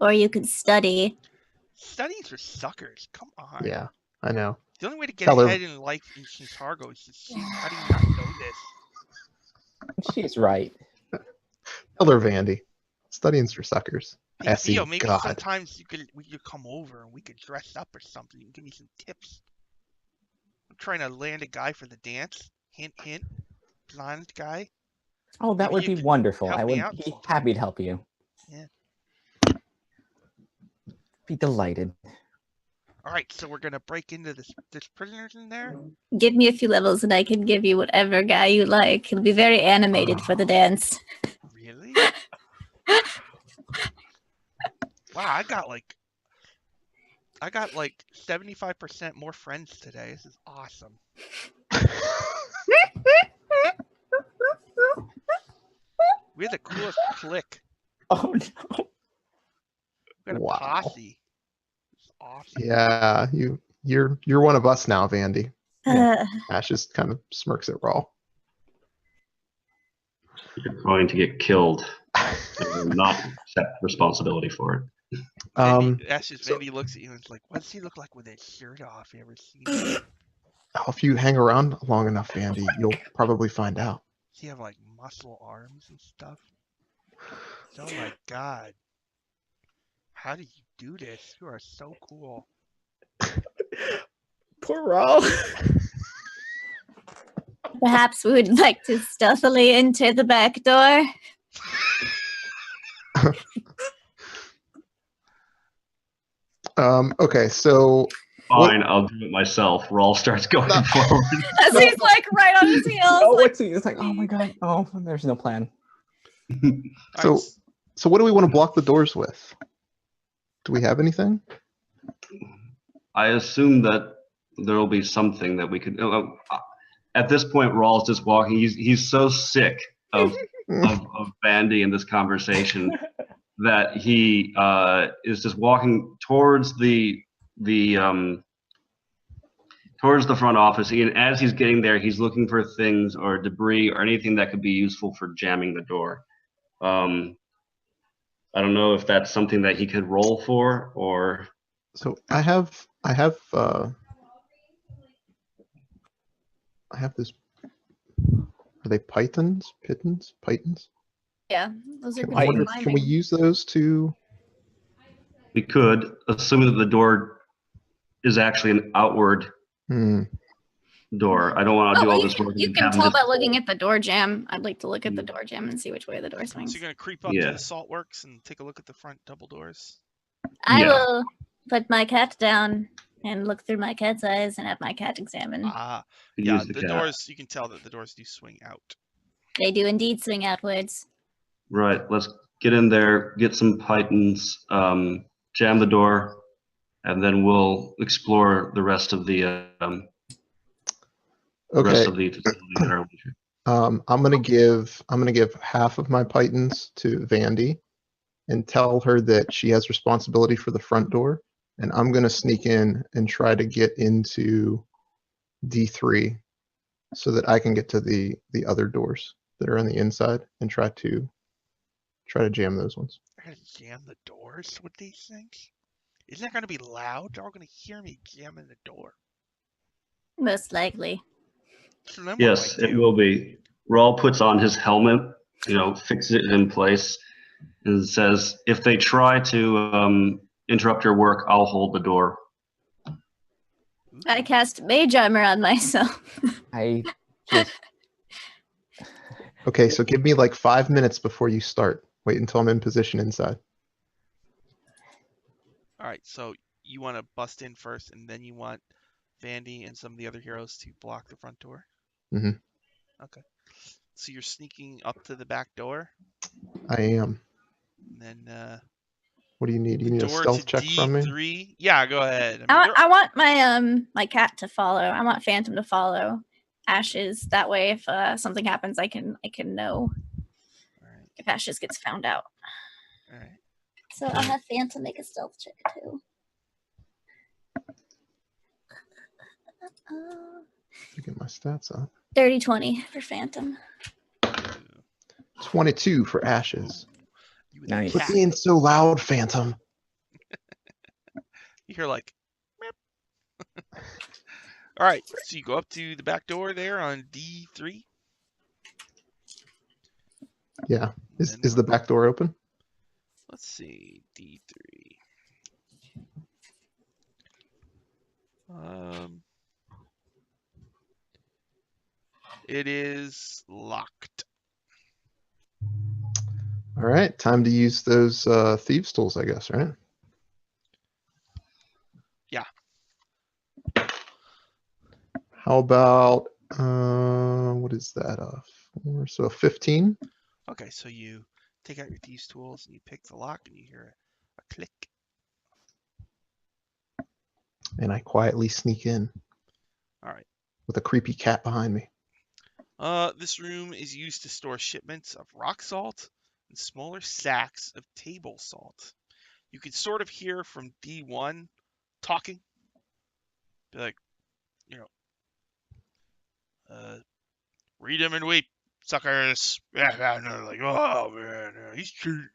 Or you could study. Studying for suckers. Come on. yeah, I know. The only way to get Tell her- ahead in life in Chicago is to see. How do you not know this? She's right. Tell her, Vandy. Studying's for suckers. Hey, Essie, Theo, maybe God. sometimes we could come over and we could dress up or something. You can give me some tips. I'm trying to land a guy for the dance. Hint, hint. Blonde guy. Oh, that Maybe would you be could wonderful. help I me would out be sometime. happy to help you. Yeah. Be delighted. All right, so we're gonna break into this. There's prisoners in there. Give me a few levels and I can give you whatever guy you like. He'll be very animated for the dance. Really? Wow, I got like 75% more friends today. This is awesome. We're the coolest clique. Oh no. We got a Wow. posse. It's awesome. Yeah, you're one of us now, Vandy. Yeah. Ash just kind of smirks at Raw. You're going to get killed and will not accept responsibility for it. Vandy looks at you and is like, "What does he look like with his shirt off? You ever seen him? If you hang around long enough, Vandy, you'll probably find out. Does he have like muscle arms and stuff?" Oh my god. How do you do this? You are so cool. Poor Raul. Perhaps we would like to stealthily enter the back door. Okay, so Fine, I'll do it myself. Raul starts going No. forward. As he's like right on his heels. Oh, like, what's he? It's like, oh my god. Oh, there's no plan. All So- right, so what do we want to block the doors with? Do we have anything? I assume that there will be something that we could. At this point, Raul's just walking. He's so sick of Bandy in this conversation that he is just walking towards the front office. And as he's getting there, he's looking for things or debris or anything that could be useful for jamming the door. I don't know if that's something that he could roll for or. So I have this. Are they pythons? Pitons? Pythons? yeah, those are Can, good I for wonder, can we climbing. use those to? We could, assuming that the door is actually an outward door. I don't want to do all this work. You and can have him tell just by looking at the door jam. I'd like to look at the door jam and see which way the door so swings. you're gonna creep up to Yeah. the salt works and take a look at the front double doors. I Yeah. will put my cat down and look through my cat's eyes and have my cat examine. Ah, use yeah, the the cat. doors. You can tell that the doors do swing out. They do indeed swing outwards. Right. Let's get in there, get some pythons, jam the door, and then we'll explore the rest of the Okay. facility at our leisure. I'm gonna give half of my pythons to Vandy, and tell her that she has responsibility for the front door, and I'm gonna sneak in and try to get into D3, so that I can get to the other doors that are on the inside and try to jam those ones. I gotta jam the doors with these things. Isn't that gonna be loud? They're all gonna hear me jamming the door. Most likely. So then Yes, what do I it do? will be. Raul puts on his helmet, fixes it in place, and says, "If they try to interrupt your work, I'll hold the door." I cast mage armor on myself. I just Okay, so give me like 5 minutes before you start. Wait until I'm in position inside. All right, so you want to bust in first, and then you want Vandy and some of the other heroes to block the front door? Mhm. Okay. So you're sneaking up to the back door, I am. and then What do you need? You the need a door stealth to check from me? D3. Yeah, go ahead. I mean, I want my my cat to follow. I want Phantom to follow Ashes. That way, if something happens, I can know all right. if if Ashes gets found out. All right. So I'll have Phantom make a stealth check too. To get my stats up. 30-20 for Phantom. 22 for Ashes. You with Nice. the Quit cat. being so loud, Phantom. You hear like, meep. All right, so you go up to the back door there on D3. Yeah. and Is then the back door open? Let's see, D3. It is locked. All right. Time to use those thieves' tools, I guess, right? Yeah. How about what is that? So 15. Okay, so you take out your thieves' tools and you pick the lock and you hear a click. And I quietly sneak in All right. with a creepy cat behind me. This room is used to store shipments of rock salt and smaller sacks of table salt. You can sort of hear from D1 talking. Be like, read him and weep, suckers. Yeah, and they're like, oh man, he's cheating.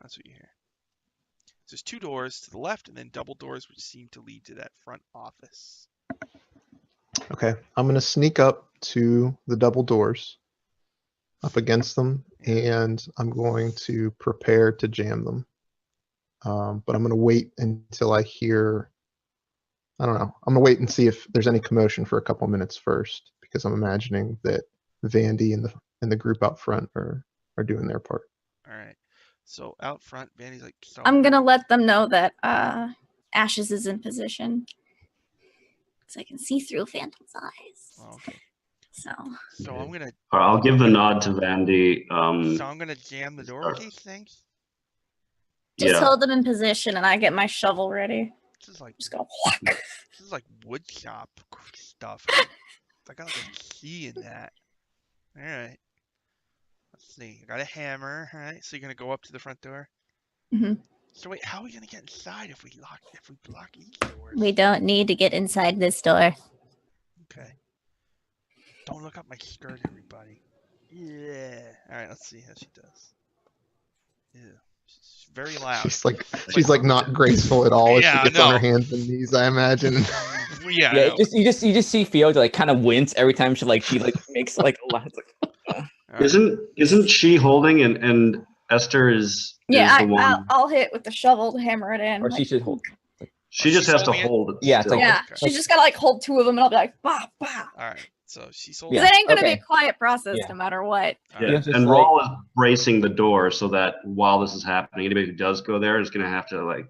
That's what you hear. There's 2 doors to the left and then double doors which seem to lead to that front office. Okay. I'm going to sneak up to the double doors, up against them, and I'm going to prepare to jam them. But I'm going to wait until I hear, I don't know. I'm going to wait and see if there's any commotion for a couple minutes first, because I'm imagining that Vandy and the group out front are doing their part. All right. So out front, Vandy's like, so I'm gonna let them know that Ashes is in position, so I can see through Phantom's eyes. Oh, okay. So I'm gonna. All right, I'll give the nod to Vandy. So I'm gonna jam the door with these things. just Yeah. hold them in position, and I get my shovel ready. This is like Just go. this is like wood shop stuff. I got like a key in that. All right. Let's see. I got a hammer. All right. So you're gonna go up to the front door. Mhm. So wait, how are we gonna get inside if we block these doors? We don't need to get inside this door. Okay. Don't look up my skirt, everybody. Yeah. All right. Let's see how she does. Yeah. She's very loud. She's like not graceful at all as Yeah, she gets on her no. hands and knees, I imagine. Yeah. Yeah, I know. you just see Fiona like kind of wince every time she makes like a lot. It's like, All right. Isn't she holding and Esther is Yeah, the one? I'll hit with the shovel to hammer it in. or like- she should hold. She just she's has to holding it? hold it. Yeah, it's still. like- yeah, Okay. she's just gotta like hold 2 of them, and I'll be like, bah, bah. All right. So she's Because holding. Yeah. it ain't gonna be okay. a quiet process Yeah. no matter what. All Yeah. right. just And like- Rawl is bracing the door so that while this is happening, anybody who does go there is going to have to like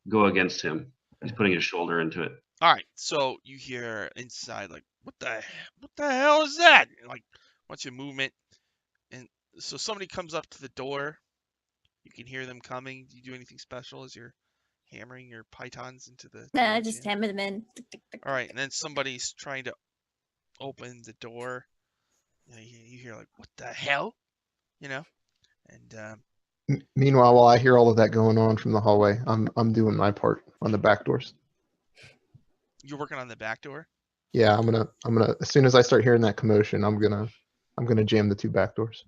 go against him. He's putting his shoulder into it. All right. So you hear inside like, what the hell is that? And, like, bunch of movement, and so somebody comes up to the door. You can hear them coming. Do you do anything special as you're hammering your pythons into the? Nah, door just jam? hammer them in. Tick, tick, tick, All right, tick. and then somebody's trying to open the door. You hear like, what the hell? And Meanwhile, while I hear all of that going on from the hallway, I'm doing my part on the back doors. you're working on the back door. Yeah, I'm gonna as soon as I start hearing that commotion, I'm gonna jam the 2 back doors.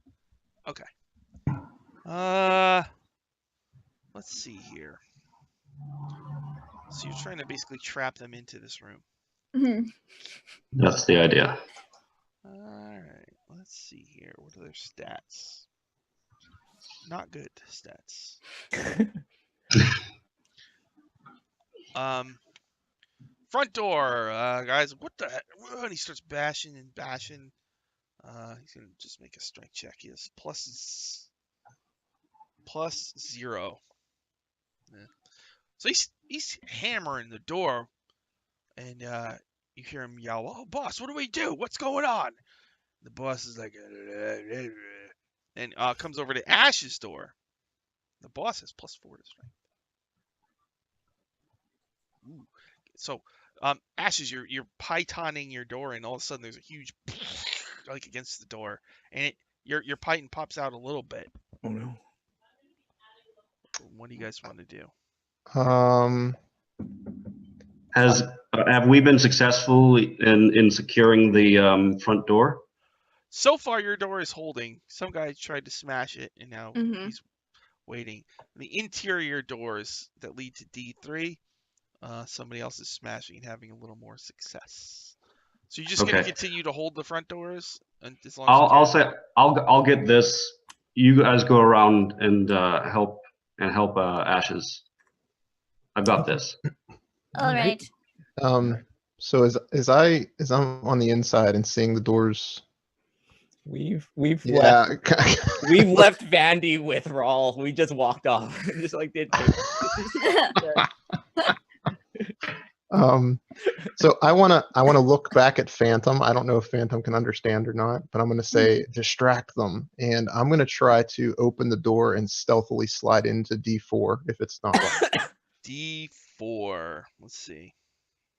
Let's see here. So you're trying to basically trap them into this room. Mhm. That's the idea. All right, let's see here. What are their stats? Not good stats. Front door, guys. What the heck? And he starts bashing and bashing. He's gonna just make a strength check. He has plus 0. Yeah. So he's hammering the door, and you hear him yell, "Oh, boss, what do we do? What's going on?" The boss is like, and comes over to Ash's door. The boss has plus 4 to strength. Ooh. So, Ashes, you're pythoning your door, and all of a sudden there's a huge like against the door, and Your python pops out a little bit. Oh no. What do you guys want to do? Have we been successful in securing the front door? So far, your door is holding. Some guy tried to smash it, and now Mhm. he's waiting. The interior doors that lead to D3, somebody else is smashing and having a little more success. So you're just going to Okay. continue to hold the front doors as long as I'll you I'll can? say I'll get this. You guys go around and help Ashes. I've got this. All right. So as I'm on the inside and seeing the doors. We've Yeah. left Vandy with Rawl. We just walked off. Just like did. So I wanna look back at Phantom. I don't know if Phantom can understand or not, but I'm gonna say distract them, and I'm gonna try to open the door and stealthily slide into D4 if it's not locked. D4. Let's see.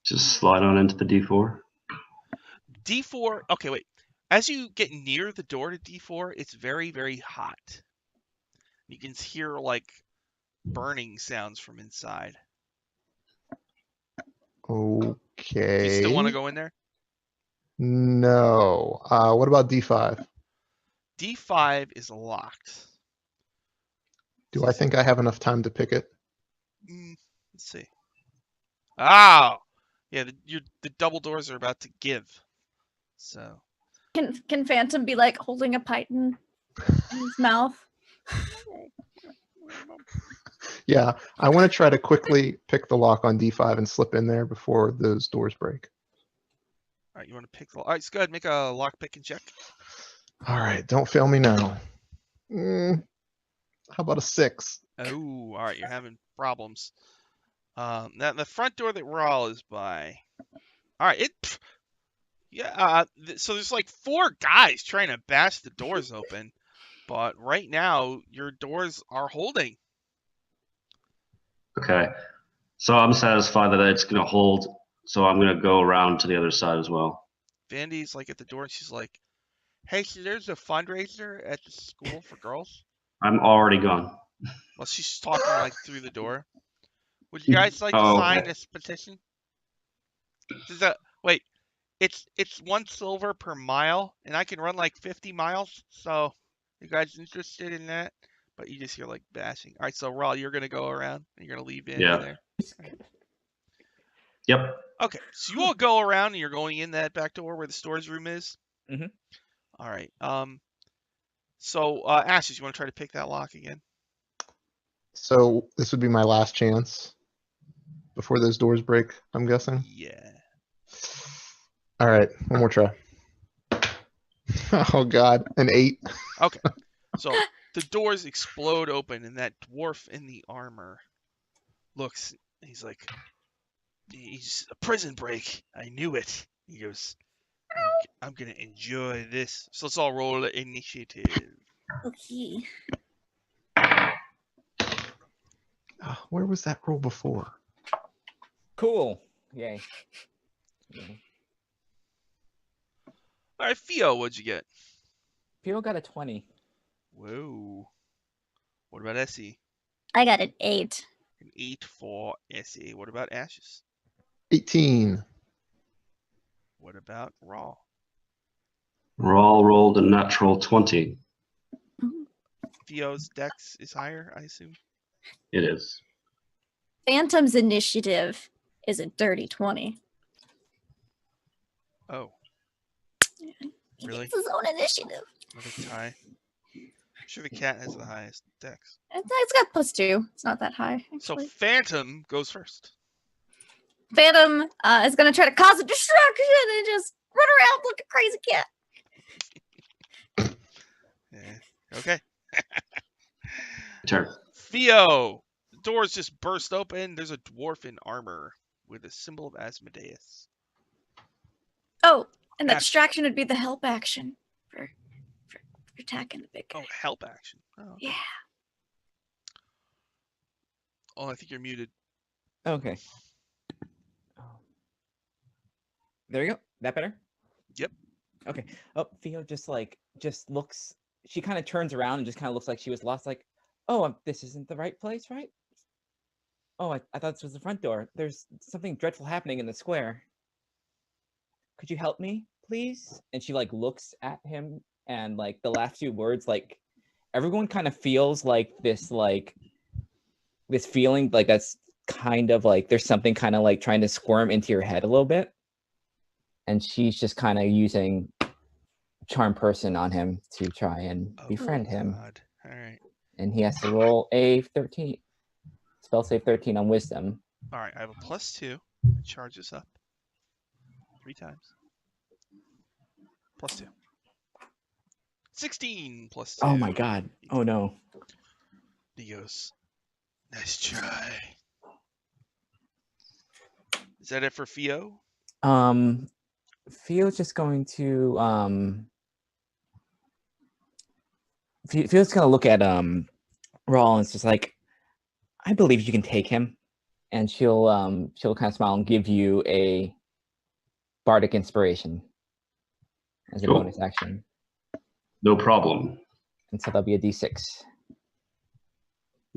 Just slide on into the D4. D4. Okay, wait. As you get near the door to D4, it's very, very hot. You can hear like burning sounds from inside. Okay. Do you still want to go in there? No. What about D5? D5 is locked. Do I think I have enough time to pick it? Let's see. Oh, yeah. The double doors are about to give. So Can Phantom be like holding a python in his mouth? Yeah, I want to try to quickly pick the lock on D5 and slip in there before those doors break. all right, you want to pick the. All right, let's go ahead and make a lock picking check. All right, don't fail me now. How about a 6? Oh, all right, you're having problems. Now the front door that Rawl is by. All right, yeah. So there's like 4 guys trying to bash the doors open, but right now your doors are holding. Okay. So I'm satisfied that it's gonna hold. So I'm gonna go around to the other side as well. Vandy's like at the door and she's like, "Hey, so there's a fundraiser at the school for girls." I'm already gone. Well, she's talking like through the door. Would you guys like to Oh, sign okay. this petition? Wait, it's 1 silver per mile, and I can run like 50 miles. So, you guys interested in that? But you just hear like bashing. All right, so Rawl, you're gonna go around and you're gonna leave Vandy Yeah. there. Yep. Okay, so you all go around and you're going in that back door where the storage room is. Mhm. All right. So Ashes, you want to try to pick that lock again? So this would be my last chance before those doors break, I'm guessing. Yeah. All right, one more try. Oh God, an 8. Okay. So the doors explode open, and that dwarf in the armor looks. He's like, "He's a prison break. I knew it." He goes, "I'm gonna enjoy this." So let's all roll initiative. Okay. Where was that roll before? Cool. Yay. All right, Theo, what'd you get? Theo got a 20. Whoa. What about Essie? I got an 8. An 8 for Essie. What about Ashes? 18. What about Raw? Rawl rolled a natural 20. Theo's dex is higher, I assume. It is. Phantom's initiative is a dirty 20. Oh, He Really? gets his own initiative. another tie. I'm sure the cat has the highest dex. It's got +2. It's not that high. So Actually. Phantom goes first. Phantom is going to try to cause a distraction and just run around like a crazy cat. Yeah. Okay. Turn. Theo! The doors just burst open. There's a dwarf in armor with a symbol of Asmodeus. Oh, and the Ash. distraction would be the help action for attacking the big guy. Oh, help action. Oh, okay. Yeah. Oh, I think you're muted. Okay. There you go. That better? Yep. Okay. Oh, Theo just looks she kind of turns around and just kind of looks like she was lost. Like, oh, this isn't the right place, right? Oh, I thought this was the front door. There's something dreadful happening in the square. Could you help me, please? And she like looks at him, and like the last few words, like everyone kind of feels like this feeling like that's kind of like there's something kind of like trying to squirm into your head a little bit. And she's just kind of using charm person on him to try and befriend him. God. All right. And he has to roll a 13. Spell save 13 on wisdom. All right. I have a +2. It charges up 3 times. +2. 16 +2. Oh my god. Oh no. He goes, nice try. Is that it for Theo? Theo's just going to Theo's gonna look at Rawl and it's just like, I believe you can take him. And she'll kind of smile and give you a bardic inspiration as a Cool. bonus action. No problem. And so that'll be a d6.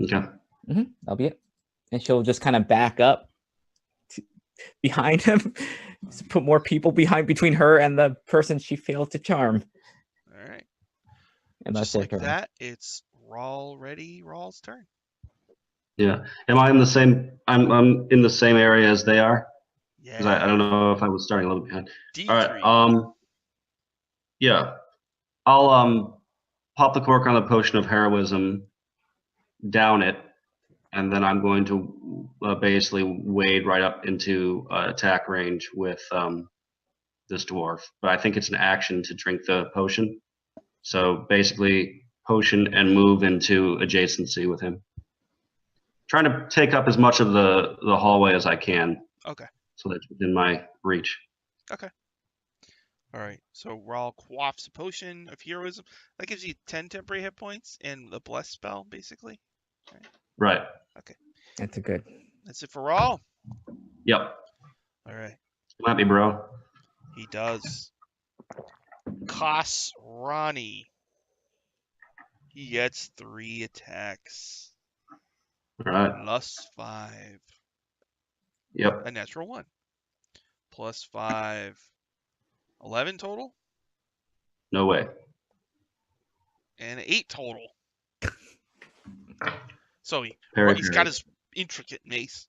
Okay. That'll be it. And she'll just kind of back up behind him, just put more people between her and the person she failed to charm. All right. And that's Just it like for her. that, it's Rawl's turn. Yeah. Am I in the same? I'm in the same area as they are. Yeah. Because I don't know if I was starting a little behind. D3. All right. Yeah. I'll pop the cork on the potion of heroism, down it, and then I'm going to basically wade right up into attack range with this dwarf. But I think it's an action to drink the potion. So basically, potion and move into adjacency with him. Trying to take up as much of the hallway as I can. Okay. So that's within my reach. All right. So Rawl quaffs a potion of heroism. That gives you 10 temporary hit points and the bless spell, basically. Right. That's a good. That's it for Rawl. Yep. All right. Come at me, bro. He does. Ronnie. He gets 3 attacks. All right. +5. Yep. A natural 1. +5. 11 total. No way. And 8 total. So he's got his intricate mace.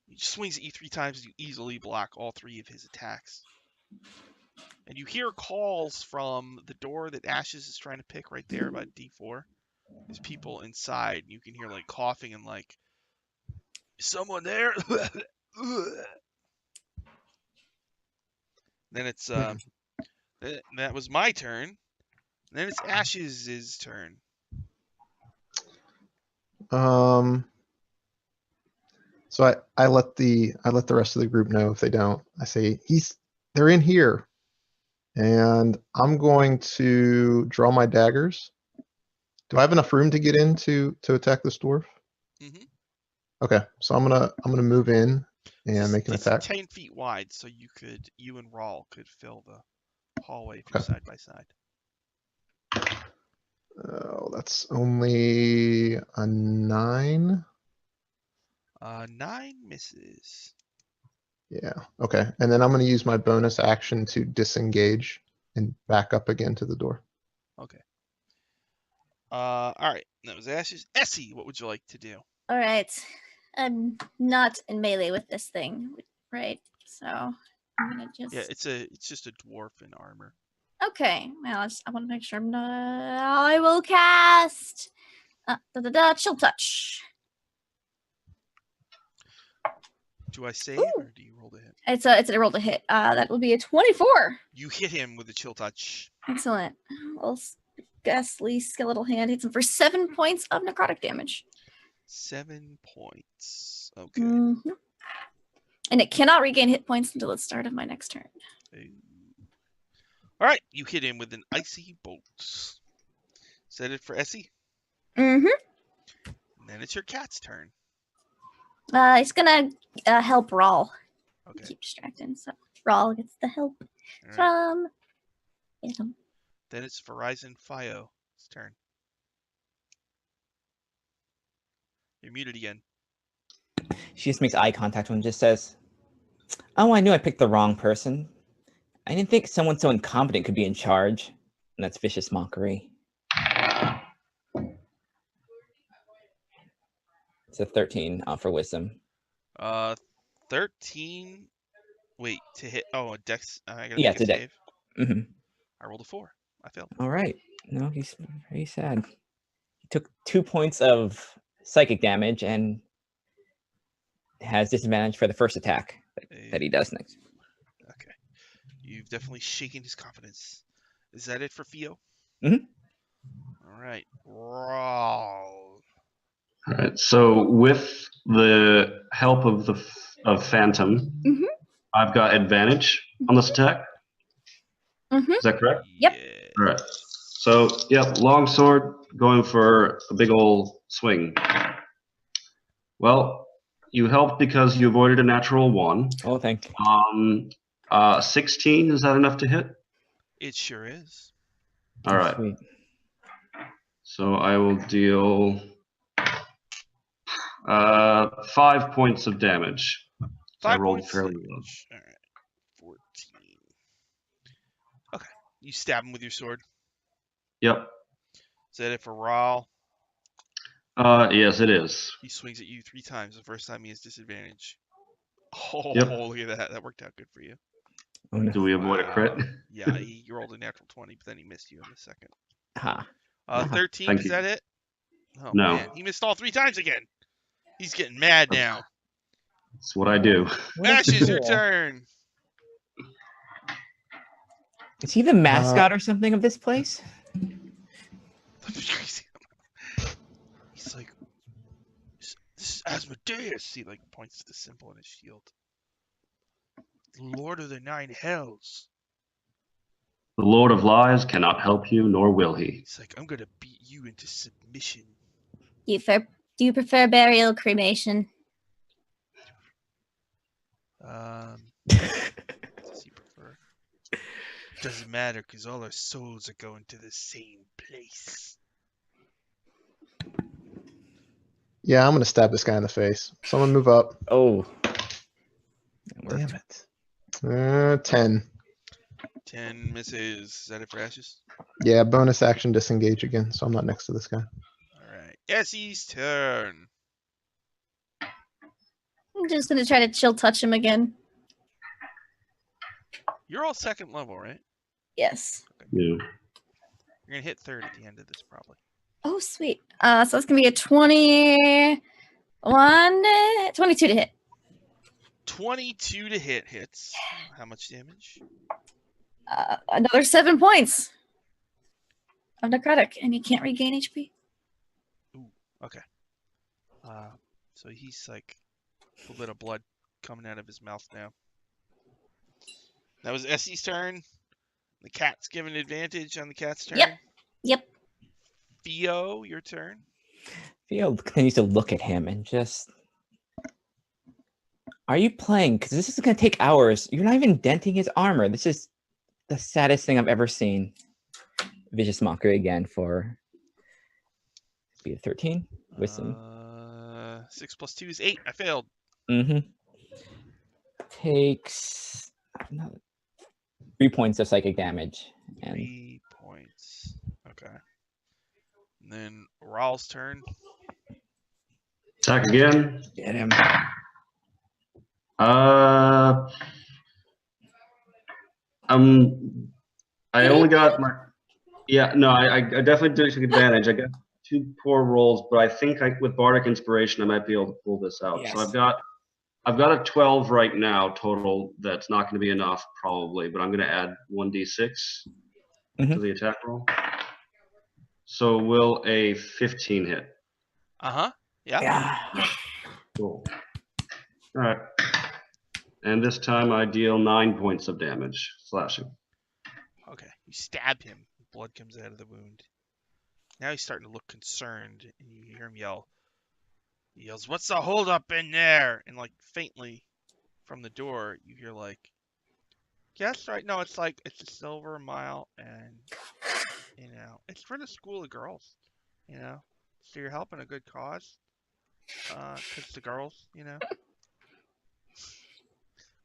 He swings at you 3 times and you easily block all 3 of his attacks. And you hear calls from the door that Ashes is trying to pick right there about D4. There's people inside. And you can hear like coughing and like, is someone there? Then it's that was my turn. Then it's Ash's turn. So I let the rest of the group know if they don't. I say they're in here, and I'm going to draw my daggers. Do I have enough room to get in to attack this dwarf? Mhm. Okay, so I'm gonna move in and make an It's attack. 10 feet wide, so you and Rawl could fill the hallway if you're Okay. side by side. Oh, that's only a 9. 9 misses. Yeah. Okay, and then I'm gonna use my bonus action to disengage and back up again to the door. Okay. All right. That was Ash's. Essie, what would you like to do? All right. I'm not in melee with this thing, right? So I'm gonna just. Yeah, it's just a dwarf in armor. Okay. Well, I want to make sure I'm not. I will cast. Chill touch. Do I save Ooh. or do you roll to hit? It's a roll to hit. That will be a 24. You hit him with a chill touch. Excellent. Well, ghastly skeletal hand hits him for 7 points of necrotic damage. 7 points. Okay. Mhm. And it cannot regain hit points until the start of my next turn. All right, you hit him with an icy bolt. Is that it for Essie? Mm-hmm. And then it's your cat's turn. He's gonna help Rawl. Okay. Keep distracting, so Rawl gets the help All right. from him. Then it's Verizon Fio. turn. You're muted again. She just makes eye contact and just says, "Oh, I knew I picked the wrong person. I didn't think someone so incompetent could be in charge." And that's vicious mockery. It's a 13 for wisdom. 13. Wait, to hit. Oh, a dex. I gotta Yeah, make it's a a dex. save. Hmm. I rolled a 4. I failed. All right. No, he's very sad. He took 2 points of psychic damage and has disadvantage for the first attack that he does next. Okay. You've definitely shaken his confidence. Is that it for Theo? Mhm. All right. Roll. All right. So with the help of Phantom, Mhm. I've got advantage on this attack. Mhm. Is that correct? Yep. Yes. All right. So yep, longsword going for a big old swing. Well, you helped because you avoided a natural 1. Oh, thank you. 16, is that enough to hit? It sure is. All right. Sweet. So I will deal 5 points of damage. So I 5 rolled points fairly low. damage. All right. 14. Okay. You stab him with your sword. Yep. Is that it for Raul? Yes, it is. He swings at you 3 times. The first time he has disadvantage. Oh, Yep. look at that. That worked out good for you. Oh, no. Do we avoid a crit? Yeah, he rolled a natural 20, but then he missed you in the second. Ha. 13, Thank is you. that it? Oh, No. man. He missed all 3 times again. He's getting mad now. That's what I do. What a Ashes, your fool. turn. Is he the mascot or something of this place? He's like, this is Asmodeus. He like points to the symbol on his shield. The Lord of the 9 Hells. The Lord of Lies cannot help you, nor will he. He's like, I'm gonna beat you into submission. Do you prefer burial or cremation? What does he prefer? Doesn't matter, because all our souls are going to the same place. Yeah, I'm gonna stab this guy in the face. Someone move up. Oh. That worked. Damn it. 10. 10 misses. Is that it for Ashes? Yeah, bonus action disengage again, so I'm not next to this guy. Alright. Essie's turn. I'm just gonna try to chill touch him again. You're all 2nd level, right? Yes. Yeah. You're gonna hit 3rd at the end of this, probably. Oh, sweet. So it's gonna be a 22 to hit. 22 to hit hits. How much damage? Another 7 points of necrotic, and you can't regain HP. Okay. So he's like a little bit of blood coming out of his mouth now. That was Essie's turn. The cat's given advantage on the cat's turn. Yep. Theo, your turn. Theo continues to look at him and just... Are you playing? Because this is going to take hours. You're not even denting his armor. This is the saddest thing I've ever seen. Vicious mockery again for... Be a 13. Wisdom. 6 plus 2 is 8. I failed. Mm-hmm. Takes 3 points of psychic damage. And 3 points. Okay. And then Raul's turn. Attack again. get him. I only got my. Yeah, no, I definitely did take advantage. I got 2 poor rolls, but I think with Bardic Inspiration I might be able to pull this out. Yes. So I've got a 12 right now total. That's not going to be enough probably, but I'm going to add 1d6 to the attack roll. So will a 15 hit? Uh-huh. Yeah. Yeah. Cool. All right. And this time I deal 9 points of damage, slashing. Okay. You stab him. Blood comes out of the wound. Now he's starting to look concerned, and you hear him yell. He yells, "What's the holdup in there?" And like faintly from the door, you hear like, "Yes, right? No, it's a silver mile, and You know, it's for the school of girls. You know, so you're helping a good cause. 'Cause the girls, you know,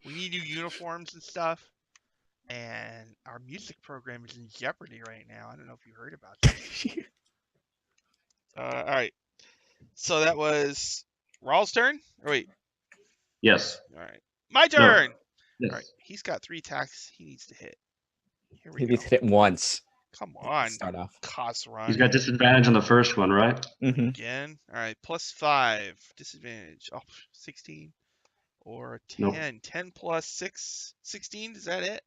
we need new uniforms and stuff. And our music program is in jeopardy right now. I don't know if you heard about that. All right. So that was Rawl's turn. Or wait. Yes. All right. My No. turn. Yes. All right. He's got 3 attacks he needs to hit. Here we He go. needs to hit once. Come on. Start off. Kasran. He's got disadvantage on the first one, right? Mm-hmm. Again. All right. +5. Disadvantage. Oh, 16. Or 10. Nope. 10 plus 6. 16. Is that it?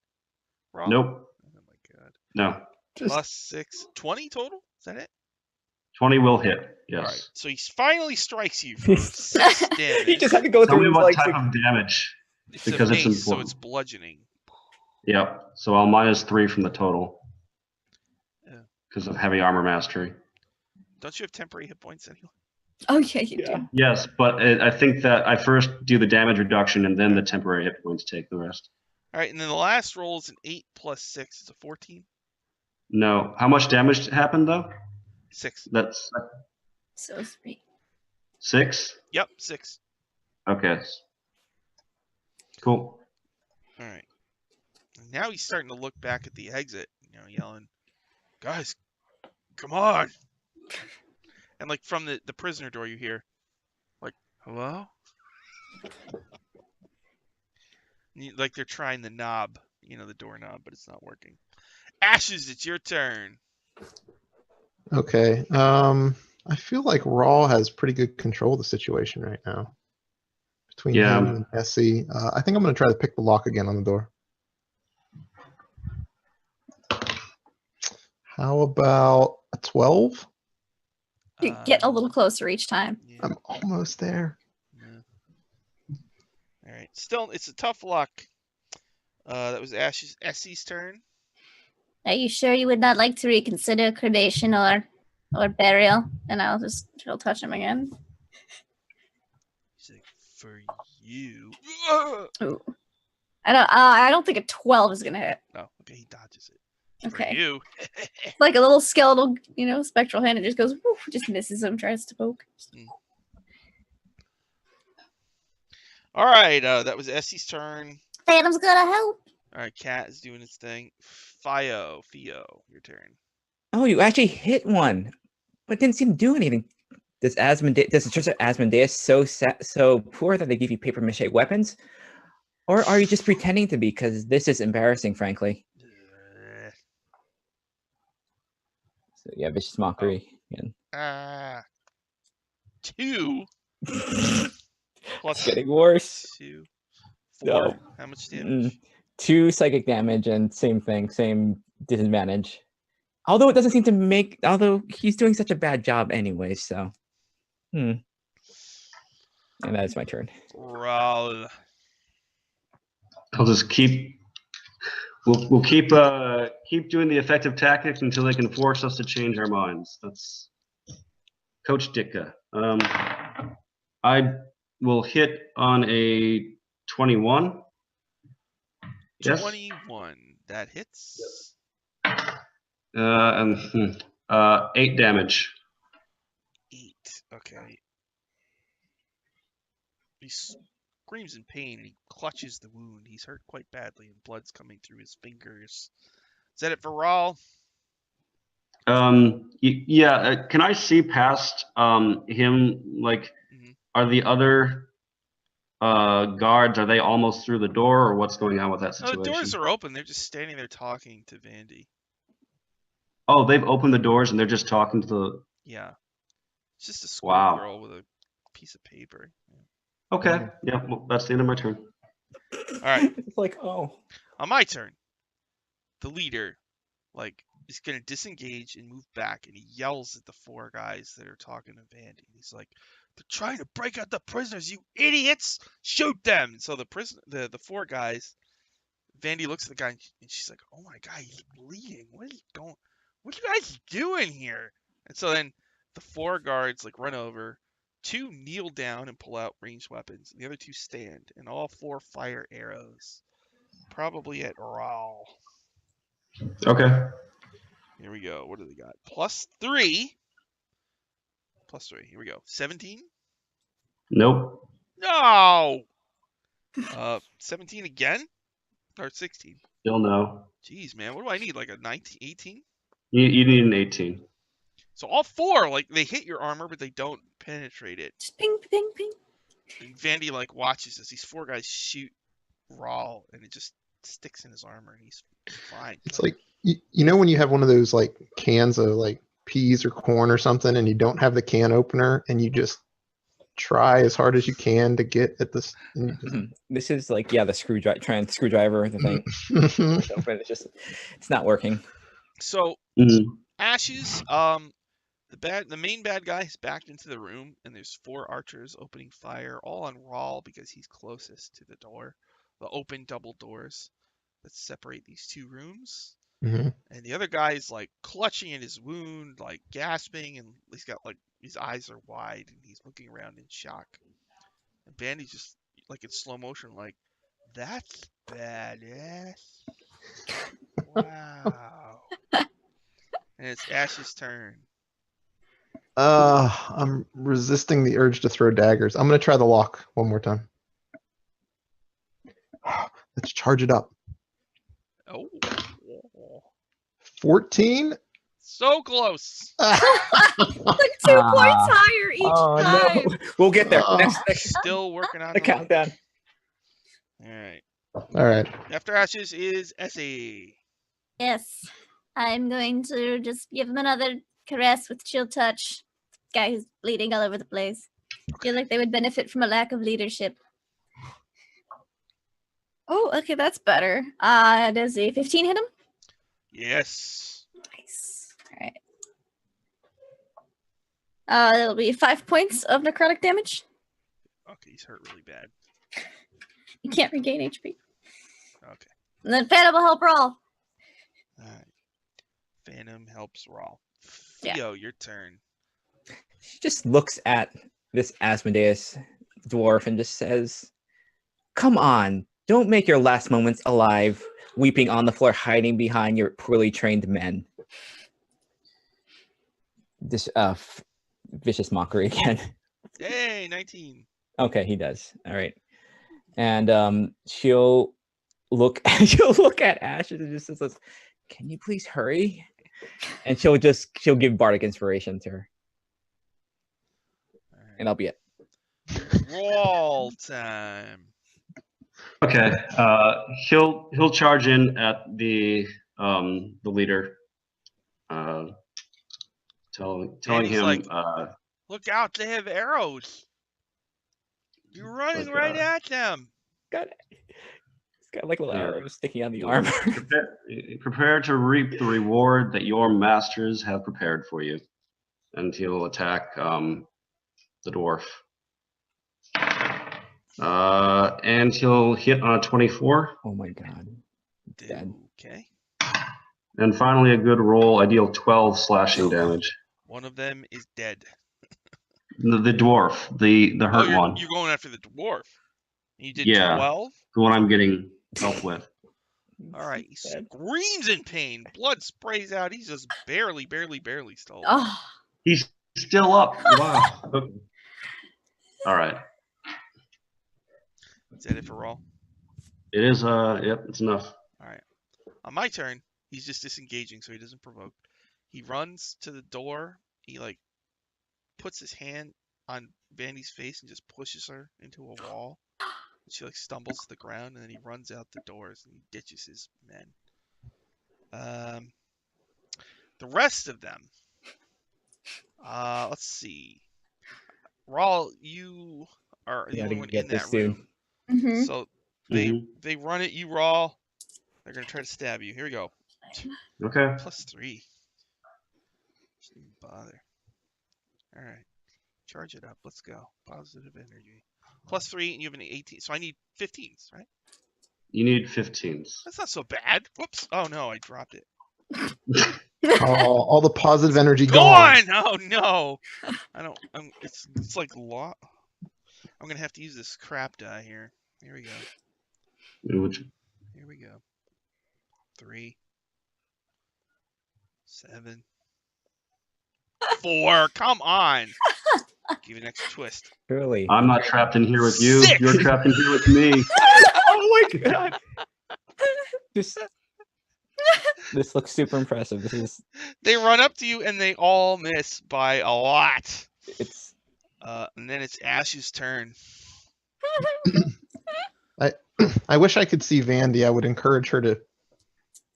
Rawl? Nope. Oh my god. No. Plus 6. 20 total? Is that it? 20 will hit. Yes. All right. So he finally strikes you for 6 damage. He just had to go Tell me through his what like. type of damage. It's because a it's mace, so important. it's bludgeoning. Yep. So I'll -3 from the total. Yeah. Because of heavy armor mastery. Don't you have temporary hit points anyway? Oh yeah, you Yeah. do. Yes, but I think that I first do the damage reduction and then the temporary hit points take the rest. All right, and then the last roll is an 8 plus 6. It's a 14. No. How much damage happened though? 6. That's So sweet. 6? Yep, 6. Okay. Cool. All right. And now he's starting to look back at the exit, you know, yelling, "Guys, come on!" And like from the prisoner door, you hear, like, "Hello?" Like they're trying the knob, you know, the doorknob, but it's not working. Ashes, it's your turn. Okay. I feel like Raw has pretty good control of the situation right now. Between Yeah. him and Essie. I think I'm going to try to pick the lock again on the door. How about a 12? You get a little closer each time. Yeah. I'm almost there. Yeah. All right. Still, it's a tough luck. That was Essie's turn. Are you sure you would not like to reconsider cremation or burial? And she'll touch him again. He's like, "For you." Ooh. I don't think a 12 is gonna hit. No, okay, he dodges it. Okay. For you. Like a little skeletal, spectral hand, it just goes, woof, just misses him, tries to poke. All right, that was Essie's turn. Phantom's gonna help. All right, Cat is doing its thing. Theo, your turn. Oh, you actually hit one, but didn't seem to do anything. Does the Church of Asmodeus so poor that they give you paper mache weapons, or are you just pretending to be? Because this is embarrassing, frankly. So yeah, vicious mockery again. 2 plus It's getting worse. 2, 4. No. How much damage? 2 psychic damage and same thing, same disadvantage. Although it doesn't seem to make. Although he's doing such a bad job anyway, so. And that is my turn. Roll. I'll just keep. We'll keep doing the effective tactics until they can force us to change our minds. That's Coach Ditka. I will hit on a 21. Yes. 21. That hits. And 8 damage. 8. Okay. He screams in pain and he clutches the wound. He's hurt quite badly and blood's coming through his fingers. Is that it for Rawl? Yeah. Can I see past him? Like, are the other guards? Are they almost through the door, or what's going on with that No, situation? the doors are open. They're just standing there talking to Vandy. Oh, they've opened the doors and they're just talking to the. Yeah. It's just a school Wow. girl with a piece of paper. Okay. Yeah. Well, that's the end of my turn. All right. It's like, oh. On my turn, the leader, is going to disengage and move back, and he yells at the 4 guys that are talking to Vandy. He's like, "They're trying to break out the prisoners, you idiots! Shoot them!" And so the 4 guys, Vandy looks at the guy, and she's like, "Oh my god, he's bleeding. What are you guys doing here?" And so then the 4 guards run over. 2 kneel down and pull out ranged weapons. And the other 2 stand, and all 4 fire arrows, probably at Rawl. Okay. Here we go. What do they got? +3. +3. Here we go. 17. Nope. No. 17 again, or 16. Still no. Jeez, man, what do I need? Like a 19, 18? You need an 18. So all 4, like they hit your armor, but they don't penetrate it. Just ping, ping, ping. And Vandy like watches as these 4 guys shoot Rawl, and it just sticks in his armor, and he's fine. It's like you know when you have one of those like cans of like peas or corn or something, and you don't have the can opener, and you just try as hard as you can to get at this. And you just... This is like the screwdriver the thing. It's just it's not working. So Mhm. Ashes, the main bad guy is backed into the room, and there's 4 archers opening fire, all on Rawl because he's closest to the door, the open double doors that separate these 2 rooms. Mhm. And the other guy is like clutching at his wound, like gasping, and he's got like his eyes are wide, and he's looking around in shock. And Bandy's just like in slow motion, like, that's badass. Wow. And it's Ash's turn. I'm resisting the urge to throw daggers. I'm gonna try the lock one more time. Let's charge it up. Oh. 14. So close. Like 2 points higher each time. No. We'll get there. Oh. Next Still working on the the lock. countdown. All right. All right. After Ashes is Essie. Yes. I'm going to just give him another caress with chill touch. Guy who's bleeding all over the place. Feel like they would benefit from a lack of leadership. Oh, okay, that's better. Does a 15 hit him? Yes. Nice. All right. That'll be 5 points of necrotic damage. Okay, he's hurt really bad. You can't regain HP. Okay. And then Phantom will help Rawl. All right. Phantom helps Rawl. Yeah. Theo, your turn. She just looks at this Asmodeus dwarf and just says, "Come on, don't make your last moments alive, weeping on the floor, hiding behind your poorly trained men." This vicious mockery again. Yay, 19. Okay, he does. All right, and she'll look at Ash and just says, "Can you please hurry?" And she'll give bardic inspiration to her, All right. and that'll be it. Rawl time. Okay. He'll charge in at the leader, telling he's him like, Look out, they have arrows. You're running Like, right at them. It's got like little Yeah. arrows sticking on the armor. prepare to reap the reward that your masters have prepared for you. And he'll attack the dwarf. And he'll hit on a 24. Oh my god. Dead. Okay. And finally, a good roll. I deal 12 slashing damage. One of them is dead. The dwarf, the Oh, hurt one, you're going after the dwarf. You did Yeah. 12? the one I'm getting help with. All right. He Dead. screams in pain. Blood sprays out. He's just barely still. Oh, He's still up. Wow. Okay. All right. Is that it for Rawl? It is. Yep. It's enough. All right. On my turn, he's just disengaging, so he doesn't provoke. He runs to the door. He like puts his hand on Vandy's face and just pushes her into a wall. She like stumbles to the ground, and then he runs out the doors and he ditches his men. The rest of them. Let's see. Rawl, you are the Yeah, only to one get in this that dude. room. mhm. So they run at you, Rawl. They're gonna try to stab you. Here we go. Okay. +3. Just even bother. All right. Charge it up. Let's go. Positive energy. +3, and you have an 18. So I need 15s, right? You need 15s. That's not so bad. Whoops. Oh no, I dropped it. Oh, all the positive energy gone. Gone! Oh no. It's like law. I'm gonna have to use this crap die here. Here we go. Which Here we go. 3. 7. 4. Come on. Give it an extra twist. Surely. I'm not trapped in here with you. 6. You're trapped in here with me. Oh my god. This looks super impressive. This is They run up to you and they all miss by a lot. it's And then it's Ash's turn. I wish I could see Vandy. I would encourage her to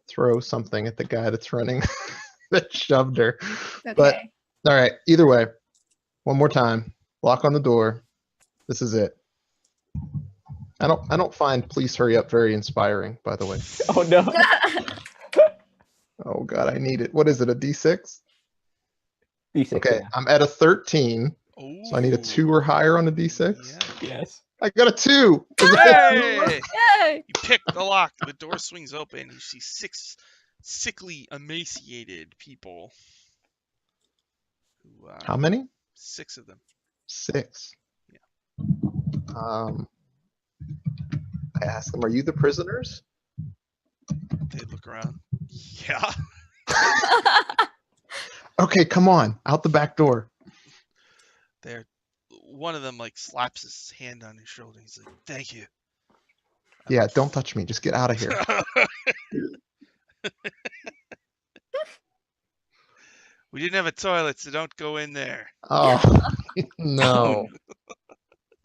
throw something at the guy that's running that shoved her. Okay. But all right, either way, one more time. Lock on the door. This is it. I don't find please hurry up very inspiring, by the way. oh no. Oh god, I need it. What is it, a D6? D6, Okay, yeah. I'm at a 13, so I need a Ooh. 2 or higher on a D6. Yeah. Yes. I got a 2! Is it Hey! Yay! You pick the lock. The door swings open. You see 6 sickly, emaciated people. Who, How many? 6 of them. 6. Yeah. I asked them, are you the prisoners? They look around. Yeah. Okay, come on, out the back door. They're. One of them like slaps his hand on his shoulder. He's like, "Thank you." Yeah, don't touch me. Just get out of here. We didn't have a toilet, so don't go in there. Oh, no.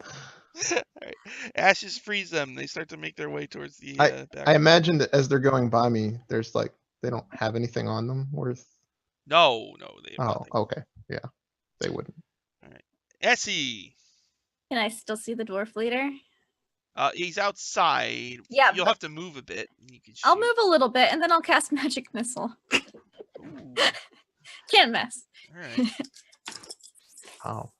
All right. Ashes frees them. They start to make their way towards the back. I imagine that as they're going by me, there's like, they don't have anything on them worth. No, they have Oh, nothing. okay. Yeah, they wouldn't. Essie. Can I still see the dwarf leader? He's outside. Yeah, You'll but- have to move a bit. You can I'll shoot. move a little bit and then I'll cast magic missile. Ooh, Can't miss. all right. Oh,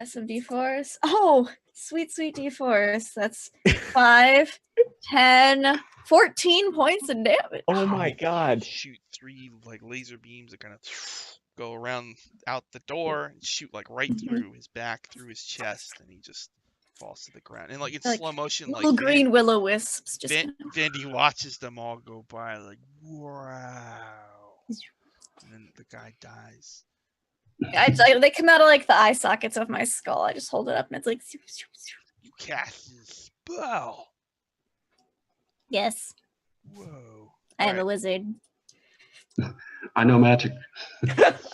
Some D4s. Oh, sweet D4s. That's 5, 10, 14 points of damage. Oh my god. Shoot 3 like laser beams that kind of go around out the door and shoot like right Mhm. through his back, through his chest, and he just falls to the ground. And like it's Like, slow motion, like Little green will-o-wisps. Just Vandy watches them all go by, like wow. And then the guy dies. they come out of like the eye sockets of my skull. I just hold it up and it's like. You cast this spell. Yes, Whoa. I am Alright. a wizard. I know magic.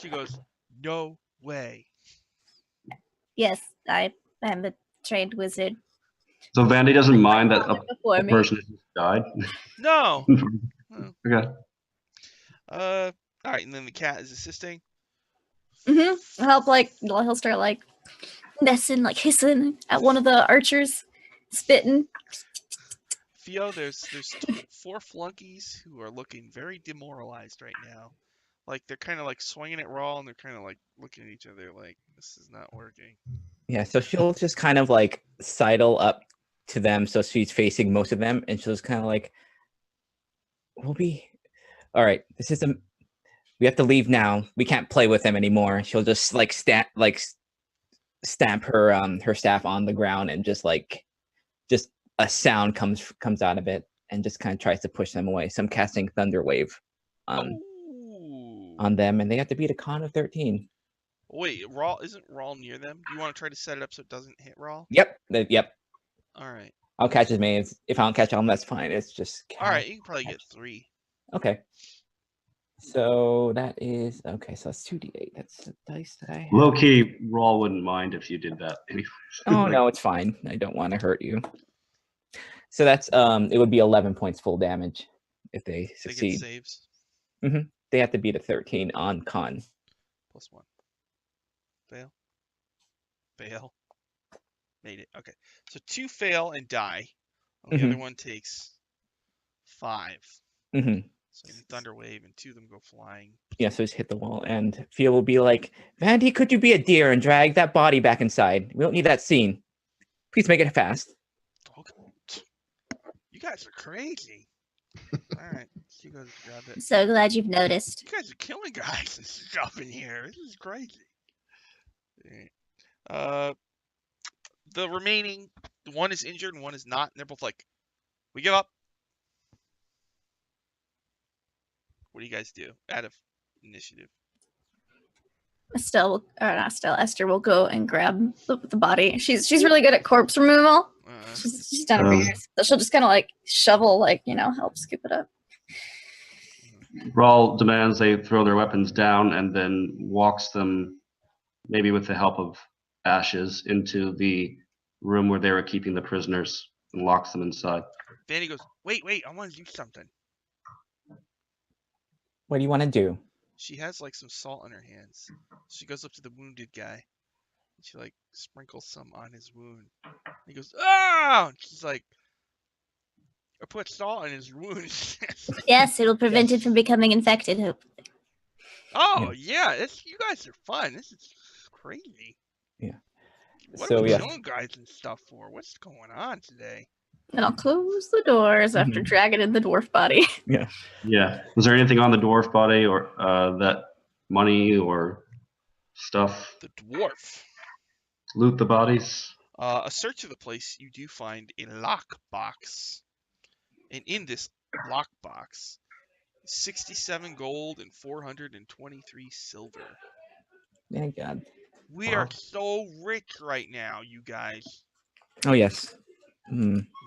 She goes, no way. Yes, I am a trained wizard. So Vandy doesn't mind that Before a me. person has just died. No. Okay. All right, and then the cat is assisting. Mm-hmm. Help, like, he'll start, like, messing, like, hissing at one of the archers, spitting. Theo, there's 4 flunkies who are looking very demoralized right now. Like they're kind of like swinging at Rawl, and they're kind of like looking at each other like this is not working. Yeah, so she'll just kind of like sidle up to them so she's facing most of them, and she'll just kind of like, we'll be all right. This is we have to leave now. We can't play with them anymore. She'll just like stamp her her staff on the ground, and just a sound comes out of it, and just kind of tries to push them away. So I'm casting Thunder Wave Ooh. on them, and they have to beat a con of 13. Wait, Rawl isn't Rawl near them? Do you want to try to set it up so it doesn't hit Rawl? Yep. All right. I'll catch as many. If I don't catch them, that's fine. It's just All right, you can probably get 3. Okay. So that is okay. So that's 2d8. That's the dice that I have. Low key, Rawl wouldn't mind if you did that. Anyways. Oh Like, no, it's fine. I don't want to hurt you. So that's it would be 11 points full damage if they They get succeed. saves. They have to beat a 13 on con. +1. Fail. Made it. Okay. So 2 fail and die. And the other one takes 5. hmm So you Thunder Wave and 2 of them go flying. Yeah, so just hit the wall, and Fia will be like, Vandy, could you be a deer and drag that body back inside? We don't need that scene. Please make it fast. Okay. You guys are crazy. All right. She goes to grab it. So glad you've noticed. You guys are killing guys and stuff in here. This is crazy. Alright. The remaining, one is injured and one is not, and they're both like, we give up. What do you guys do? Out of initiative. Esther will go and grab the body. She's really good at corpse removal. She's done it for years. So she'll just kind of like shovel, like, help scoop it up. Rawl demands they throw their weapons down and then walks them, maybe with the help of Ashes, into the room where they were keeping the prisoners and locks them inside. Vandy goes, wait, I want to do something. What do you want to do? She has like some salt on her hands. She goes up to the wounded guy. And she like sprinkles some on his wound. He goes, ah! She's like, I put salt on his wound. Yes, it'll prevent it from becoming infected. Hopefully. Oh yeah, you guys are fun. This is crazy. Yeah. What So, are we yeah. killing guys and stuff for? What's going on today? And I'll close the doors after dragging in the dwarf body. Yeah. Yeah. Was there anything on the dwarf body or that money or stuff? The dwarf. Loot the bodies? A search of the place, you do find a lockbox. And in this lockbox, 67 gold and 423 silver. Thank God. We are so rich right now, you guys. Oh, yes. You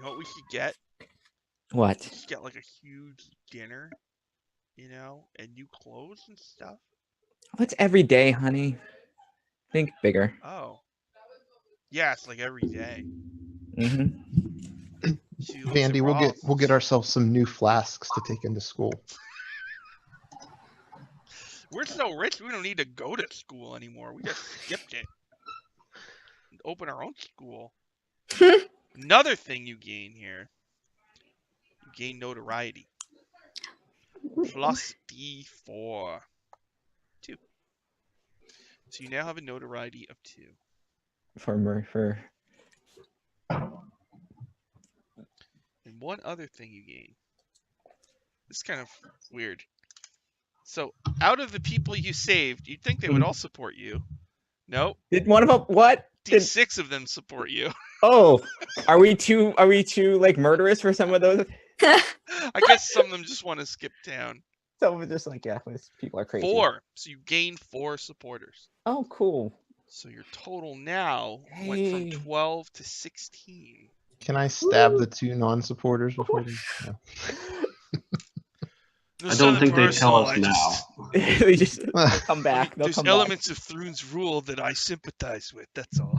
know what we should get? What? We should get like a huge dinner, and new clothes and stuff. What's every day, honey? Think bigger. Oh. Yeah, it's like every day. Vandy, we'll get ourselves some new flasks to take into school. We're so rich, we don't need to go to school anymore. We just skipped it. Open our own school. Another thing you gain here. You gain notoriety. Plus D4. 2. So you now have a notoriety of 2. For And one other thing you gain. This is kind of weird. So, out of the people you saved, you'd think they would all support you. Nope. Did one of them what? D6 of them support you. Oh, are we too like murderous for some of those? I guess some of them just want to skip town. Some of them just like, yeah, these people are crazy. 4. So you gain 4 supporters. Oh, cool. So your total now went from 12 to 16. Can I stab the 2 non-supporters before they? No. I don't think they tell us now. They just come back. They'll There's come elements of Thrune's rule that I sympathize with, that's all.